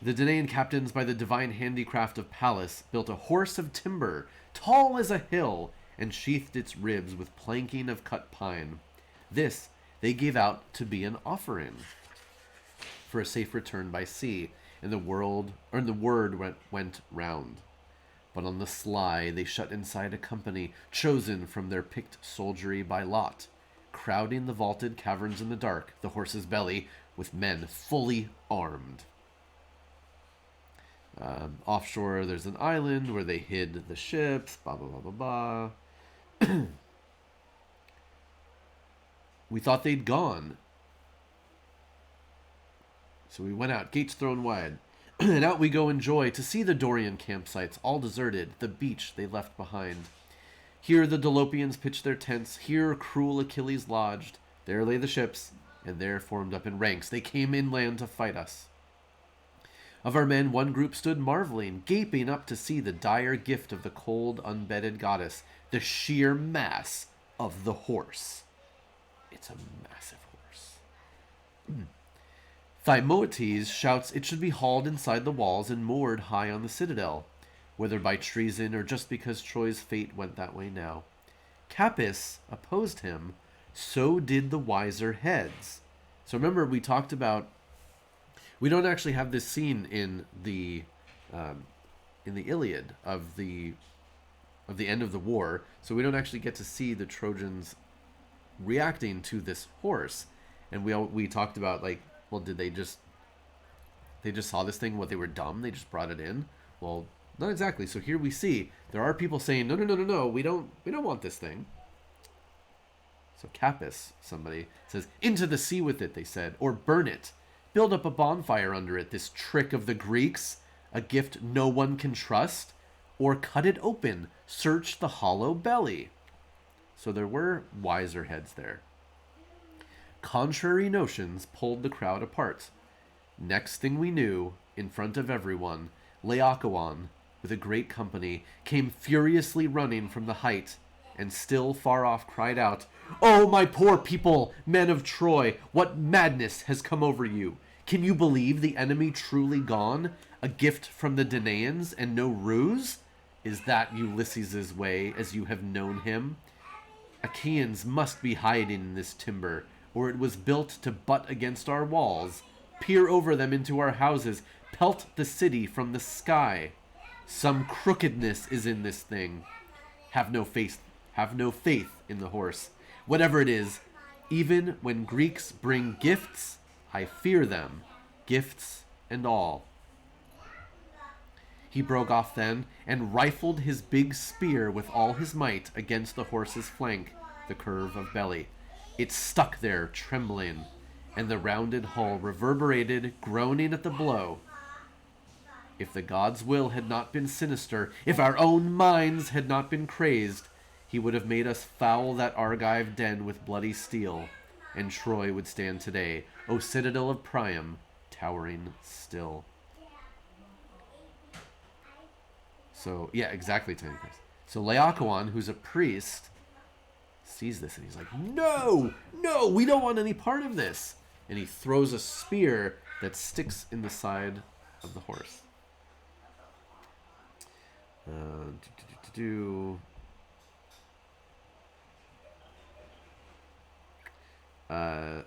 Speaker 1: The Danaan captains, by the divine handicraft of Pallas, built a horse of timber, tall as a hill, and sheathed its ribs with planking of cut pine. This they gave out to be an offering for a safe return by sea, and the word went round. But on the sly they shut inside a company chosen from their picked soldiery by lot, crowding the vaulted caverns in the dark, the horse's belly, with men fully armed. Offshore, there's an island where they hid the ships, blah, blah, blah, blah, blah. We thought they'd gone. So we went out, gates thrown wide. And out we go in joy to see the Dorian campsites, all deserted, the beach they left behind. Here the Dolopians pitched their tents, here cruel Achilles lodged. There lay the ships, and there formed up in ranks. They came inland to fight us. Of our men, one group stood marveling, gaping up to see the dire gift of the cold, unbedded goddess, the sheer mass of the horse. It's a massive horse. Thymoetes shouts it should be hauled inside the walls and moored high on the citadel, whether by treason or just because Troy's fate went that way now. Capys opposed him, so did the wiser heads. So remember, we talked about, we don't actually have this scene in the Iliad of the end of the war, so we don't actually get to see the Trojans reacting to this horse. And we talked about, like, well, did they just saw this thing? What, they were dumb? They just brought it in? Well, not exactly. So here we see there are people saying, no, we don't want this thing. So Capys, somebody says, into the sea with it, they said, or burn it. Build up a bonfire under it, this trick of the Greeks, a gift no one can trust, or cut it open, search the hollow belly. So there were wiser heads there. Contrary notions pulled the crowd apart. Next thing we knew, in front of everyone, Laocoon, with a great company, came furiously running from the height, and still far off cried out, "Oh, my poor people, men of Troy, what madness has come over you? Can you believe the enemy truly gone? A gift from the Danaans and no ruse? Is that Ulysses' way, as you have known him? Achaeans must be hiding in this timber, or it was built to butt against our walls, peer over them into our houses, pelt the city from the sky. Some crookedness is in this thing. Have no faith in the horse. Whatever it is, even when Greeks bring gifts, I fear them, gifts and all." He broke off then, and rifled his big spear with all his might against the horse's flank, the curve of belly. It stuck there, trembling, and the rounded hull reverberated, groaning at the blow. If the god's will had not been sinister, if our own minds had not been crazed, he would have made us foul that Argive den with bloody steel, and Troy would stand today, O citadel of Priam, towering still. So, yeah, exactly, Tiny Chris. So Laocoon, who's a priest, sees this and he's like, no, we don't want any part of this. And he throws a spear that sticks in the side of the horse.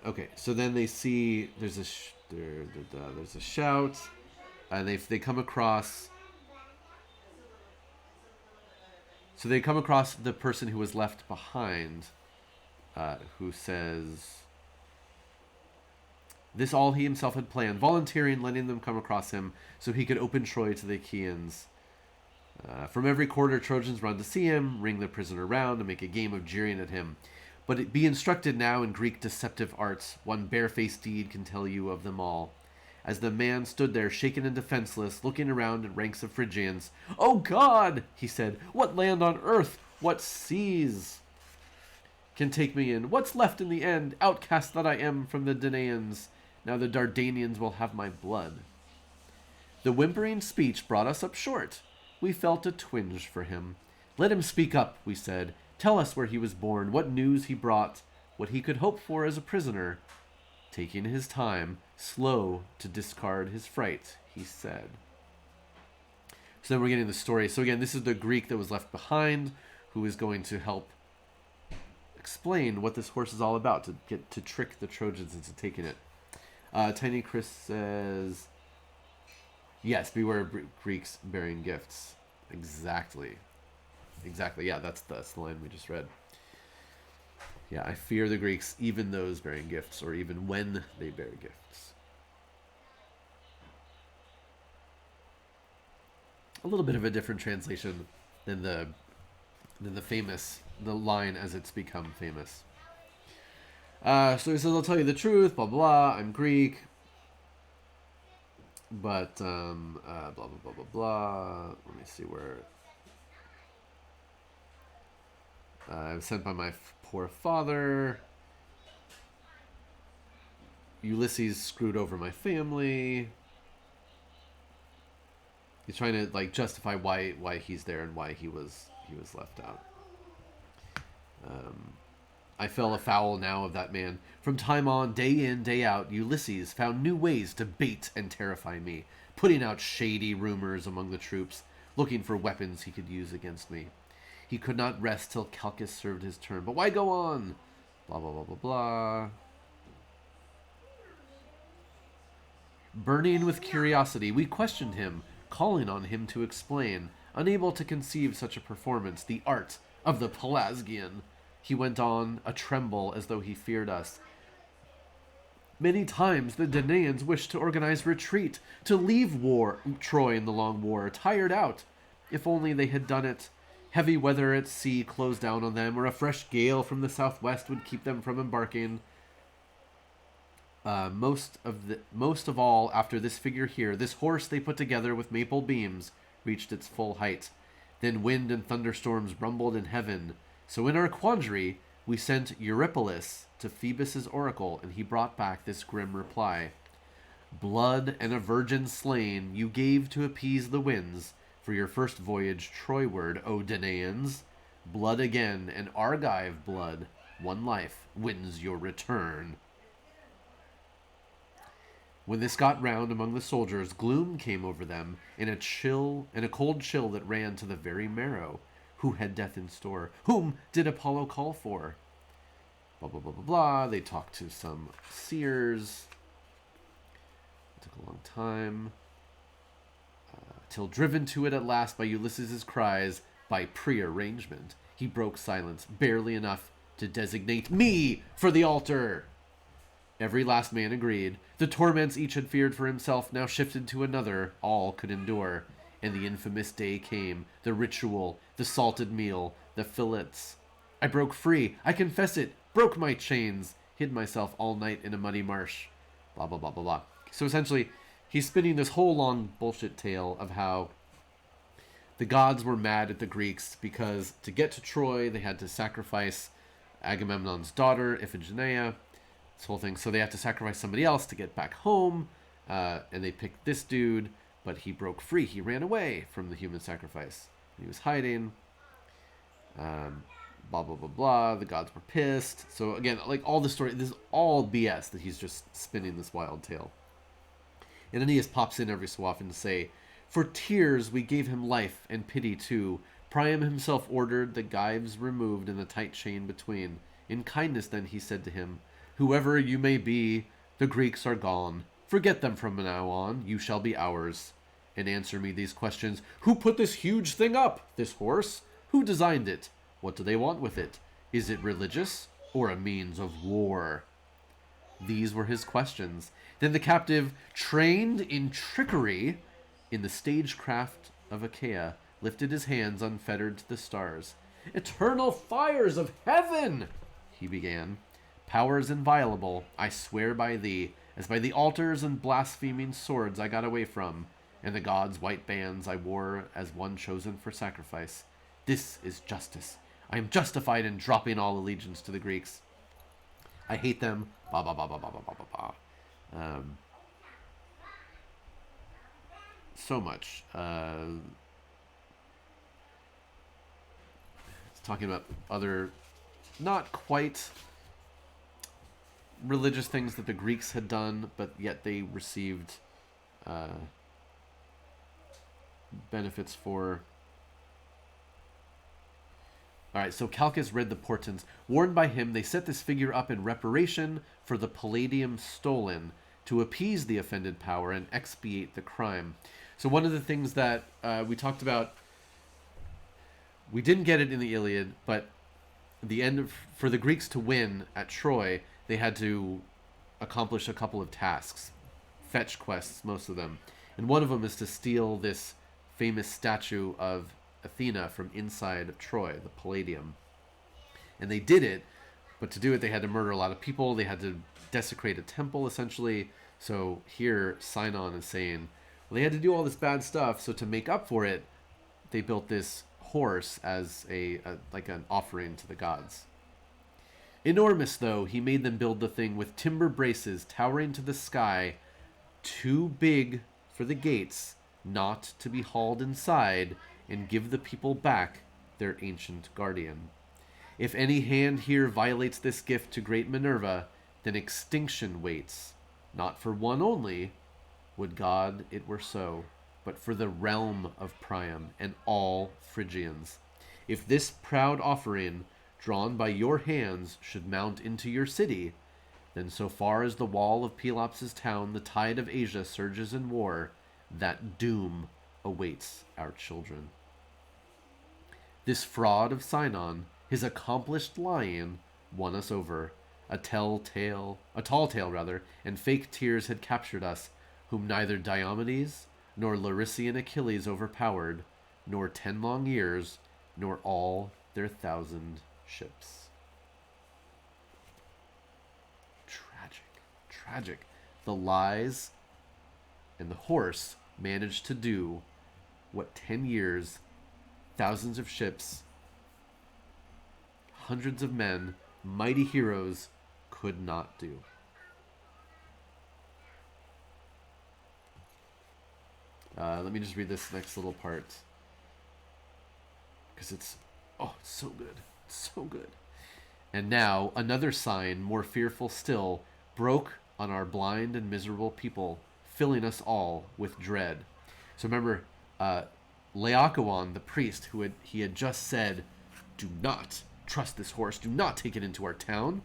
Speaker 1: Okay, so then they see there's a shout, and they come across. So they come across the person who was left behind, who says, "This all he himself had planned, volunteering, letting them come across him, so he could open Troy to the Achaeans. From every quarter, Trojans run to see him, ring the prisoner round, and make a game of jeering at him. But be instructed now in Greek deceptive arts. One barefaced deed can tell you of them all." As the man stood there, shaken and defenseless, looking around at ranks of Phrygians, "Oh God," he said, "what land on earth, what seas can take me in? What's left in the end, outcast that I am from the Danaans? Now the Dardanians will have my blood." The whimpering speech brought us up short. We felt a twinge for him. "Let him speak up," we said. "Tell us where he was born, what news he brought, what he could hope for as a prisoner." Taking his time, slow to discard his fright, he said. So then we're getting the story. So again, this is the Greek that was left behind, who is going to help explain what this horse is all about, to trick the Trojans into taking it. Tiny Chris says, "Yes, beware Greeks bearing gifts." Exactly. Yeah, that's the line we just read. Yeah, I fear the Greeks, even those bearing gifts, or even when they bear gifts. A little bit of a different translation than the line as it's become famous. So he says, "I'll tell you the truth, blah, blah, I'm Greek, but, blah, blah, blah, blah, blah. Let me see where. I was sent by my poor father. Ulysses screwed over my family." He's trying to justify why he's there and why he was left out. "I fell afoul now of that man. From time on, day in, day out, Ulysses found new ways to bait and terrify me, putting out shady rumors among the troops, looking for weapons he could use against me. He could not rest till Calchas served his turn. But why go on? Blah, blah, blah, blah, blah. Burning with curiosity, we questioned him, calling on him to explain. Unable to conceive such a performance, the art of the Pelasgian. He went on, a tremble as though he feared us. Many times the Danaans wished to organize retreat, to leave Troy in the long war, tired out. If only they had done it. Heavy weather at sea closed down on them, or a fresh gale from the southwest would keep them from embarking. Most of all, after this figure here, this horse they put together with maple beams, reached its full height. Then wind and thunderstorms rumbled in heaven. So in our quandary, we sent Eurypylus to Phoebus's oracle, and he brought back this grim reply. Blood and a virgin slain you gave to appease the winds for your first voyage Troyward, O Danaans. Blood again, and Argive blood, one life, wins your return. When this got round among the soldiers, gloom came over them, and a cold chill that ran to the very marrow. Who had death in store? Whom did Apollo call for? Blah, blah, blah, blah, blah. They talked to some seers. It took a long time. Till driven to it at last by Ulysses' cries, by prearrangement, he broke silence, barely enough to designate me for the altar. Every last man agreed. The torments each had feared for himself now shifted to another, all could endure. And the infamous day came, the ritual, the salted meal, the fillets. I broke free, I confess it, broke my chains, hid myself all night in a muddy marsh. Blah, blah, blah, blah, blah. So essentially, he's spinning this whole long bullshit tale of how the gods were mad at the Greeks because to get to Troy, they had to sacrifice Agamemnon's daughter, Iphigenia. This whole thing. So they have to sacrifice somebody else to get back home. And they picked this dude, but he broke free. He ran away from the human sacrifice. He was hiding. Blah, blah, blah, blah. The gods were pissed. So again, like all the story, this is all BS that he's just spinning this wild tale. And Aeneas pops in every so often to say, for tears we gave him life and pity too. Priam himself ordered the gyves removed and the tight chain between. In kindness then he said to him, whoever you may be, the Greeks are gone. Forget them from now on. You shall be ours. And answer me these questions. Who put this huge thing up? This horse? Who designed it? What do they want with it? Is it religious or a means of war? These were his questions. Then the captive, trained in trickery in the stagecraft of Achaea, lifted his hands unfettered to the stars. Eternal fires of heaven, he began. Powers inviolable, I swear by thee, as by the altars and blaspheming swords I got away from, and the gods' white bands I wore as one chosen for sacrifice. This is justice. I am justified in dropping all allegiance to the Greeks. I hate them. Blah, blah, blah, blah, blah, blah, blah, blah. So much. It's talking about other, not quite religious things that the Greeks had done, but yet they received benefits for. Alright, so Calchas read the portents. Warned by him, they set this figure up in reparation for the palladium stolen, to appease the offended power and expiate the crime. So one of the things that we talked about, we didn't get it in the Iliad, but for the Greeks to win at Troy, they had to accomplish a couple of tasks. Fetch quests, most of them. And one of them is to steal this famous statue of Athena from inside of Troy, the Palladium. And they did it, but to do it they had to murder a lot of people. They had to desecrate a temple, essentially. So here, Sinon is saying, well, they had to do all this bad stuff, so to make up for it, they built this horse as like an offering to the gods. Enormous, though, he made them build the thing with timber braces towering to the sky, too big for the gates, not to be hauled inside, and give the people back their ancient guardian. If any hand here violates this gift to great Minerva, then extinction waits, not for one only, would God it were so, but for the realm of Priam and all Phrygians. If this proud offering drawn by your hands, should mount into your city, then so far as the wall of Pelops' town, the tide of Asia surges in war, that doom awaits our children. This fraud of Sinon, his accomplished lying, won us over. A tall tale, and fake tears had captured us, whom neither Diomedes nor Larissaean Achilles overpowered, nor 10 long years, nor all their 1,000 ships. Tragic. The lies and the horse managed to do what 10 years, thousands of ships, hundreds of men, mighty heroes could not do. Let me just read this next little part, because it's so good. So good. And now another sign, more fearful still, broke on our blind and miserable people, filling us all with dread. So remember, Laocoon, the priest, he had just said, do not trust this horse, do not take it into our town.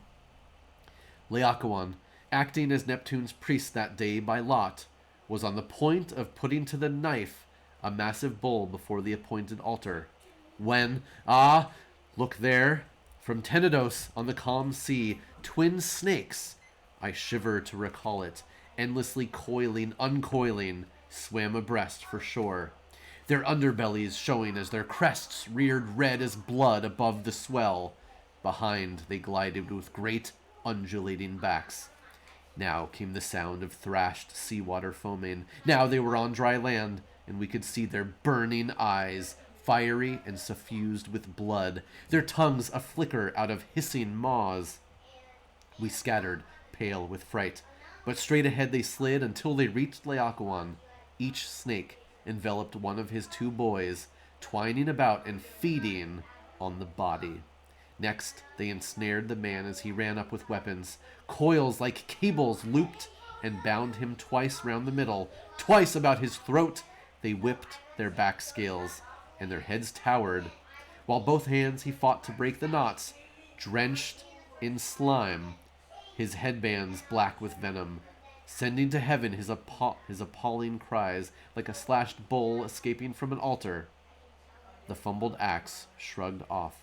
Speaker 1: Laocoon, acting as Neptune's priest that day by lot, was on the point of putting to the knife a massive bull before the appointed altar, when, look there, from Tenedos on the calm sea, twin snakes, I shiver to recall it, endlessly coiling, uncoiling, swam abreast for shore, their underbellies showing as their crests reared red as blood above the swell. Behind they glided with great undulating backs. Now came the sound of thrashed seawater foaming. Now they were on dry land, and we could see their burning eyes, fiery and suffused with blood, their tongues a flicker out of hissing maws. We scattered, pale with fright, but straight ahead they slid until they reached Laocoon. Each snake enveloped one of his 2 boys, twining about and feeding on the body. Next, they ensnared the man as he ran up with weapons. Coils like cables looped and bound him twice round the middle, twice about his throat. They whipped their back scales, and their heads towered, while both hands he fought to break the knots, drenched in slime, his headbands black with venom, sending to heaven his appalling cries like a slashed bull escaping from an altar. The fumbled axe shrugged off.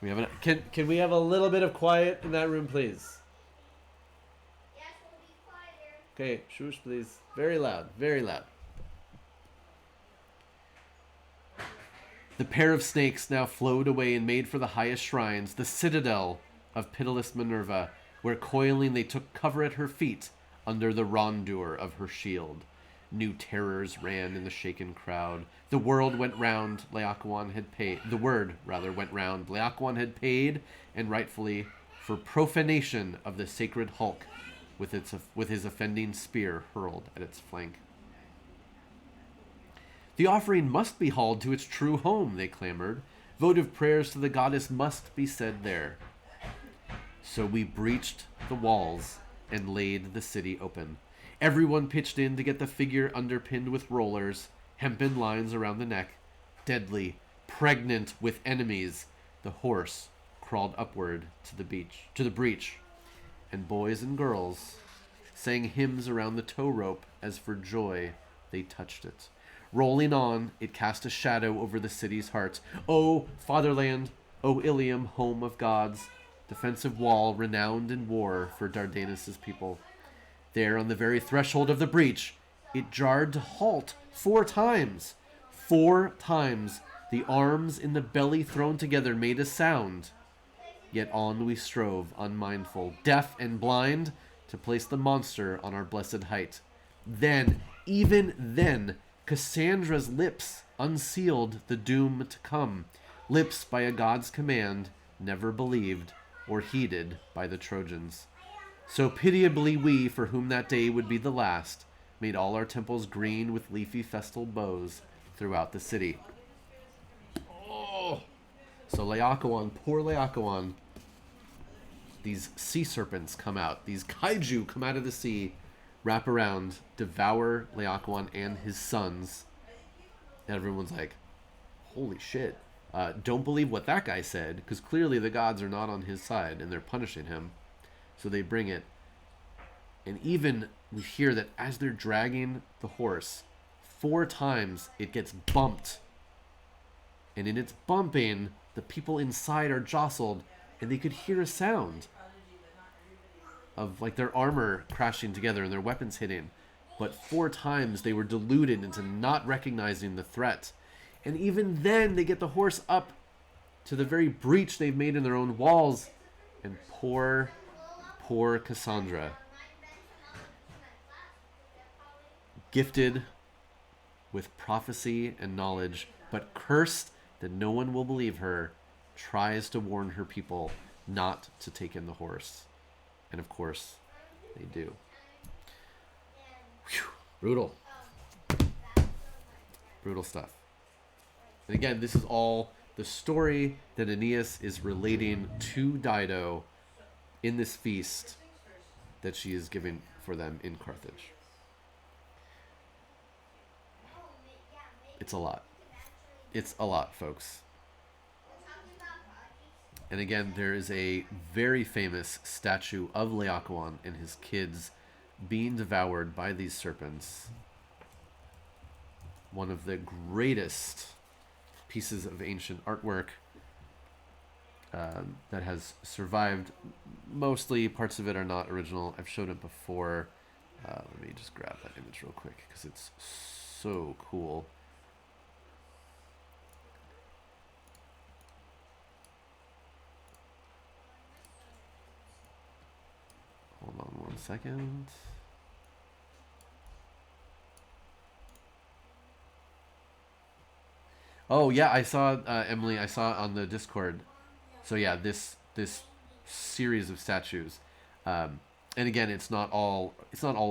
Speaker 1: Can we have a little bit of quiet in that room, please?
Speaker 2: Yes, we'll be quieter.
Speaker 1: Okay, shush, please. Very loud, very loud. The pair of snakes now flowed away and made for the highest shrines, the citadel of pitiless Minerva, where coiling they took cover at her feet under the rondure of her shield. New terrors ran in the shaken crowd. The word round Laocoon had paid, and rightfully, for profanation of the sacred hulk, with his offending spear hurled at its flank. The offering must be hauled to its true home, they clamored. Votive prayers to the goddess must be said there. So we breached the walls and laid the city open. Everyone pitched in to get the figure underpinned with rollers, hempen lines around the neck. Deadly, pregnant with enemies, the horse crawled upward to the breach, and boys and girls sang hymns around the tow rope as for joy they touched it. Rolling on, it cast a shadow over the city's heart. O fatherland, O Ilium, home of gods, defensive wall renowned in war for Dardanus' people. There, on the very threshold of the breach, it jarred to halt 4 times. 4 times the arms in the belly thrown together made a sound. Yet on we strove, unmindful, deaf and blind, to place the monster on our blessed height. Then, even then, Cassandra's lips unsealed the doom to come. Lips by a god's command, never believed or heeded by the Trojans. So pitiably we, for whom that day would be the last, made all our temples green with leafy festal boughs throughout the city. Oh! So Laocoon, poor Laocoon, these sea serpents come out. These kaiju come out of the sea, wrap around, devour Laocoon and his sons. And everyone's like, holy shit, Don't believe what that guy said, because clearly the gods are not on his side and they're punishing him. So they bring it. And even we hear that as they're dragging the horse, 4 times it gets bumped. And in its bumping, the people inside are jostled, and they could hear a sound of like their armor crashing together and their weapons hitting. But 4 times they were deluded into not recognizing the threat. And even then, they get the horse up to the very breach they've made in their own walls. And poor Cassandra, gifted with prophecy and knowledge, but cursed that no one will believe her, tries to warn her people not to take in the horse. And of course, they do. Whew. Brutal. Brutal stuff. And again, this is all the story that Aeneas is relating to Dido in this feast that she is giving for them in Carthage. It's a lot. It's a lot, folks. And again, there is a very famous statue of Laocoon and his kids being devoured by these serpents. One of the greatest pieces of ancient artwork that has survived. Mostly parts of it are not original. I've shown it before. Let me just grab that image real quick because it's so cool. Hold on 1 second. Oh yeah, I saw Emily. I saw on the Discord. So yeah, this series of statues, and again, it's not all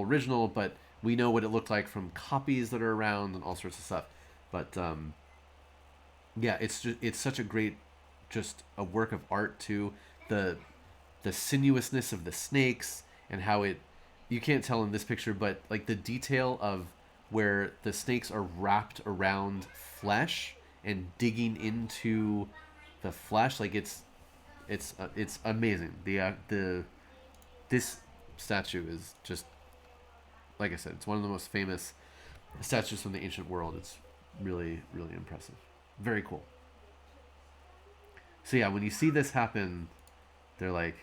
Speaker 1: original, but we know what it looked like from copies that are around and all sorts of stuff. But yeah, it's such a great, just a work of art too. The sinuousness of the snakes and how you can't tell in this picture, but like the detail of where the snakes are wrapped around flesh and digging into the flesh, like it's amazing. This statue is just, like I said, it's one of the most famous statues from the ancient world. It's really, really impressive. Very cool. So yeah, when you see this happen, they're like,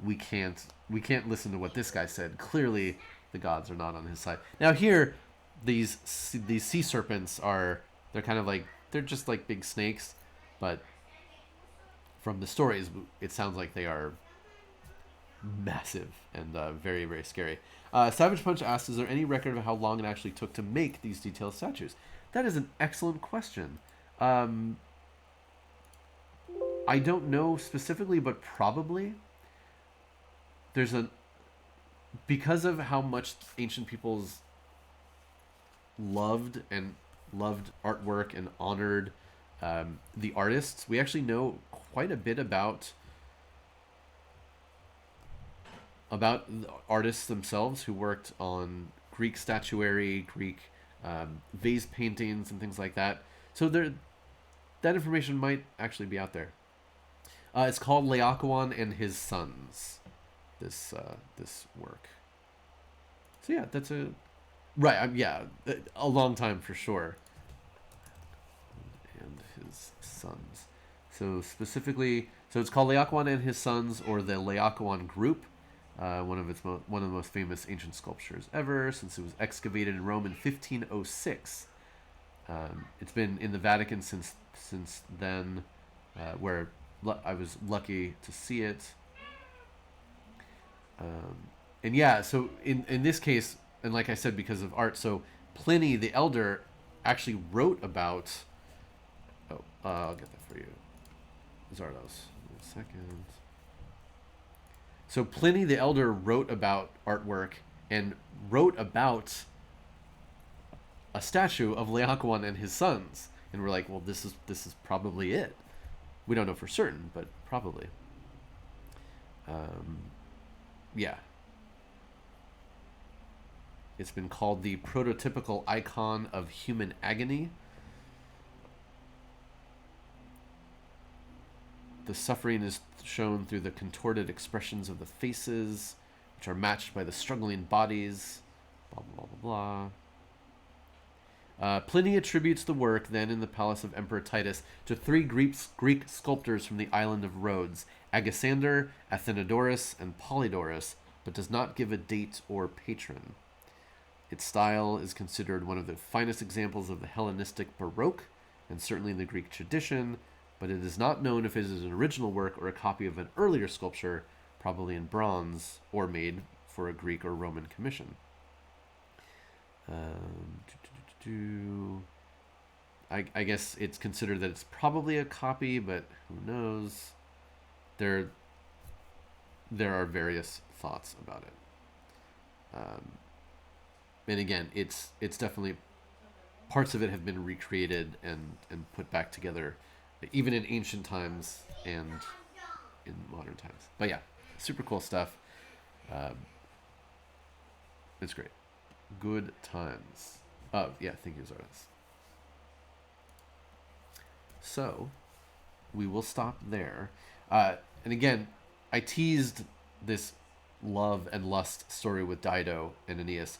Speaker 1: we can't listen to what this guy said. Clearly, the gods are not on his side. Now here, these sea serpents they're kind of like, they're just like big snakes, but from the stories, it sounds like they are massive and very, very scary. Savage Punch asks, is there any record of how long it actually took to make these detailed statues? That is an excellent question. I don't know specifically, but probably because of how much ancient peoples loved artwork and honored the artists. We actually know quite a bit about the artists themselves who worked on Greek statuary, Greek vase paintings, and things like that. So that information might actually be out there. It's called Laocoon and His Sons. This work. So yeah, that's a long time for sure. And His Sons. So specifically, it's called Laocoon and His Sons, or the Laocoon Group. One of the most famous ancient sculptures ever, since it was excavated in Rome in 1506. It's been in the Vatican since then, where I was lucky to see it. And yeah, so in this case, and like I said, because of art, so Pliny the Elder actually wrote about. I'll get that for you. Zardos. 1 second. So Pliny the Elder wrote about artwork and wrote about a statue of Laocoon and his sons, and we're like, well, this is probably it. We don't know for certain, but probably. Yeah. It's been called the prototypical icon of human agony. The suffering is shown through the contorted expressions of the faces, which are matched by the struggling bodies. Blah, blah, blah, blah, blah. Pliny attributes the work, then in the palace of Emperor Titus, to three Greek sculptors from the island of Rhodes, Agasander, Athenodorus, and Polydorus, but does not give a date or patron. Its style is considered one of the finest examples of the Hellenistic Baroque, and certainly in the Greek tradition, but it is not known if it is an original work or a copy of an earlier sculpture, probably in bronze, or made for a Greek or Roman commission. I guess it's considered that it's probably a copy, but who knows? There are various thoughts about it. And again, it's definitely, parts of it have been recreated and put back together, even in ancient times and in modern times. But yeah, super cool stuff. It's great. Good times. Oh, yeah, thank you, Zardes. So, we will stop there. And again, I teased this love and lust story with Dido and Aeneas.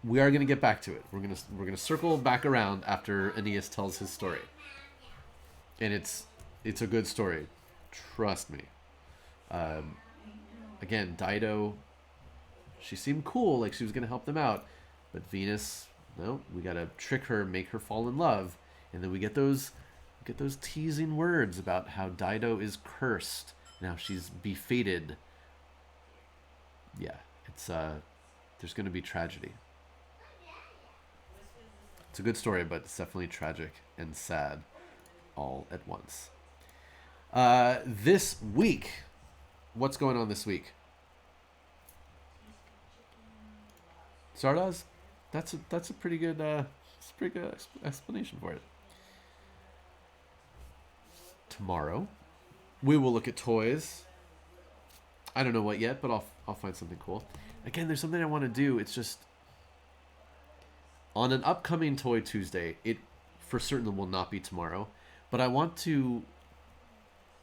Speaker 1: We are going to get back to it. We're going to circle back around after Aeneas tells his story. And it's a good story. Trust me. Again, Dido, she seemed cool, like she was going to help them out. But Venus, no, we got to trick her, make her fall in love. And then we get those teasing words about how Dido is cursed and how she's befated. Yeah, it's there's going to be tragedy. It's a good story, but it's definitely tragic and sad all at once. This week, what's going on this week? Sardas? That's a pretty good explanation for it. Tomorrow, we will look at toys. I don't know what yet, but I'll find something cool. Again, there's something I want to do. It's just on an upcoming Toy Tuesday. It for certain will not be tomorrow, but I want to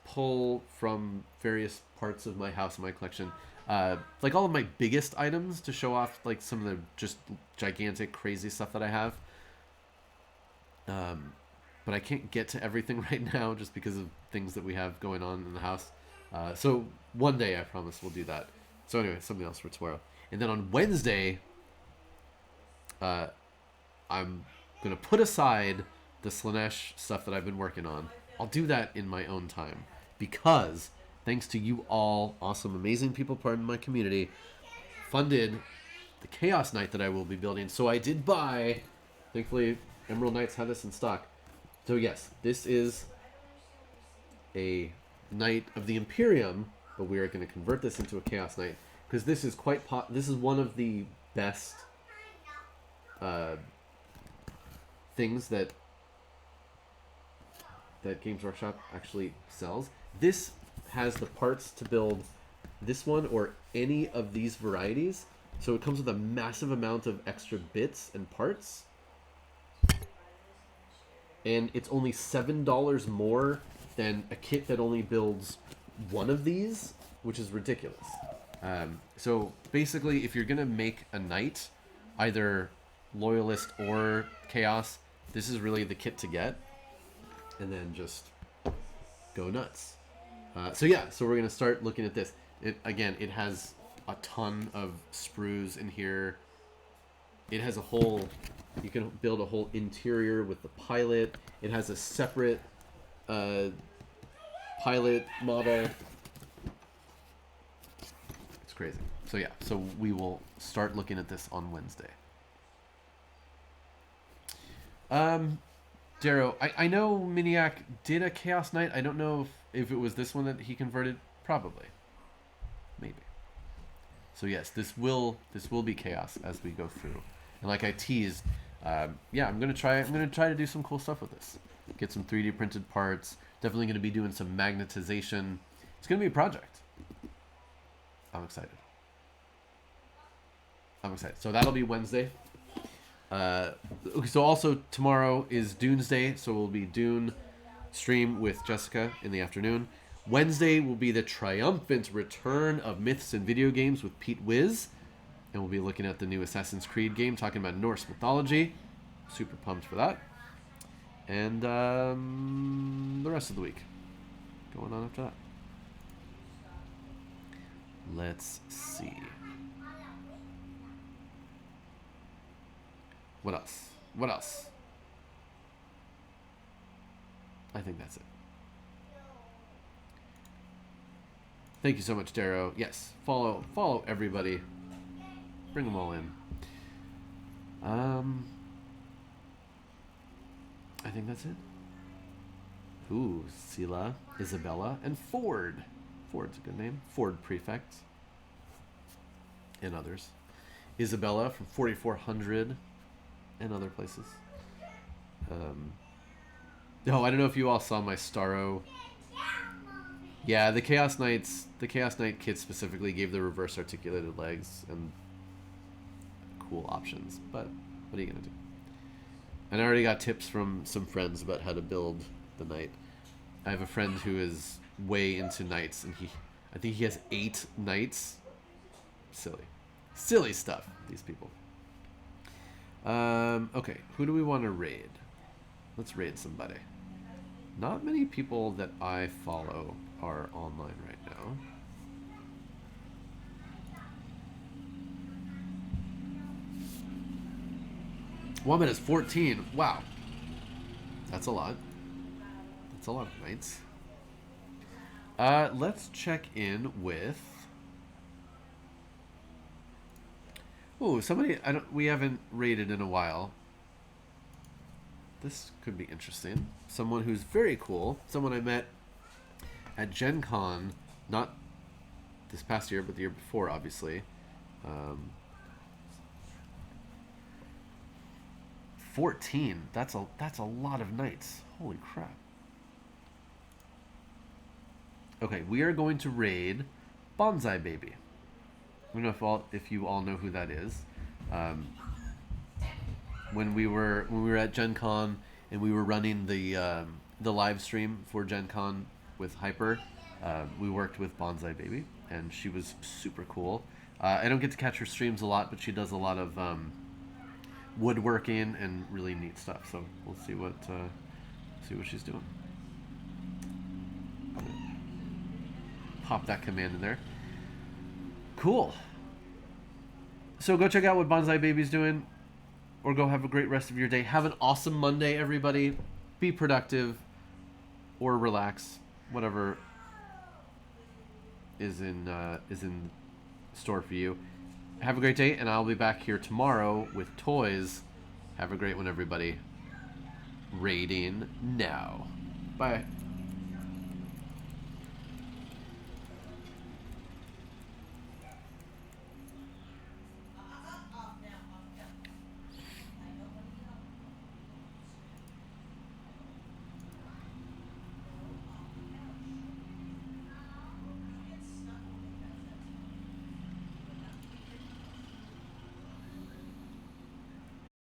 Speaker 1: pull from various parts of my house and my collection, like all of my biggest items to show off, like some of the just gigantic, crazy stuff that I have. But I can't get to everything right now just because of things that we have going on in the house. So one day, I promise, we'll do that. So anyway, something else for tomorrow. And then on Wednesday, I'm going to put aside the Slanesh stuff that I've been working on. I'll do that in my own time. Because, thanks to you all, awesome, amazing people part of my community, funded the Chaos Knight that I will be building. So I did buy, thankfully, Emerald Knights had this in stock. So yes, this is a Knight of the Imperium, but we are going to convert this into a Chaos Knight. Because this is this is one of the best things that Games Workshop actually sells. This has the parts to build this one or any of these varieties. So it comes with a massive amount of extra bits and parts. And it's only $7 more than a kit that only builds one of these, which is ridiculous. So basically, if you're going to make a knight, either Loyalist or Chaos, this is really the kit to get. And then just go nuts. So we're going to start looking at this. It has a ton of sprues in here. It has you can build a whole interior with the pilot. It has a separate pilot model. It's crazy. So we will start looking at this on Wednesday. Darrow, I know Miniac did a Chaos Knight. I don't know if it was this one that he converted. Probably. Maybe. So yes, this will be Chaos as we go through. And like I teased, I'm gonna try to do some cool stuff with this. Get some 3D printed parts. Definitely gonna be doing some magnetization. It's gonna be a project. I'm excited. So that'll be Wednesday. So also tomorrow is Dune's Day, so we'll be Dune stream with Jessica in the afternoon. Wednesday will be the triumphant return of Myths and Video Games with Pete Wiz. And we'll be looking at the new Assassin's Creed game, talking about Norse mythology. Super pumped for that. And the rest of the week going on after that. Let's see. What else? What else? I think that's it. Thank you so much, Darrow. Yes, follow everybody. Bring them all in. I think that's it. Ooh, Sela, Isabella, and Ford. Ford's a good name. Ford Prefect. And others. Isabella from 4400 and other places. Oh, I don't know if you all saw my Starro. Yeah, the Chaos Knight kit specifically gave the reverse articulated legs and cool options, but what are you gonna do? And I already got tips from some friends about how to build the knight. I have a friend who is way into knights, and I think he has 8 knights. Silly stuff, these people. Okay, who do we want to raid? Let's raid somebody. Not many people that I follow are online right now. Woman is 14. Wow. That's a lot. That's a lot of knights. Let's check in with... Ooh, somebody we haven't raided in a while. This could be interesting. Someone who's very cool. Someone I met at Gen Con, not this past year, but the year before, obviously. 14. That's a lot of knights. Holy crap. Okay, we are going to raid Bonsai Baby. I don't know if you all know who that is. When we were at Gen Con and we were running the live stream for Gen Con with Hyper, we worked with Bonsai Baby, and she was super cool. I don't get to catch her streams a lot, but she does a lot of woodworking and really neat stuff. So we'll see what she's doing. Pop that command in there. Cool. So go check out what Bonsai Baby's doing, or go have a great rest of your day. Have an awesome Monday, everybody. Be productive, or relax, whatever is in store for you. Have a great day, and I'll be back here tomorrow with toys. Have a great one, everybody. Raiding now. Bye.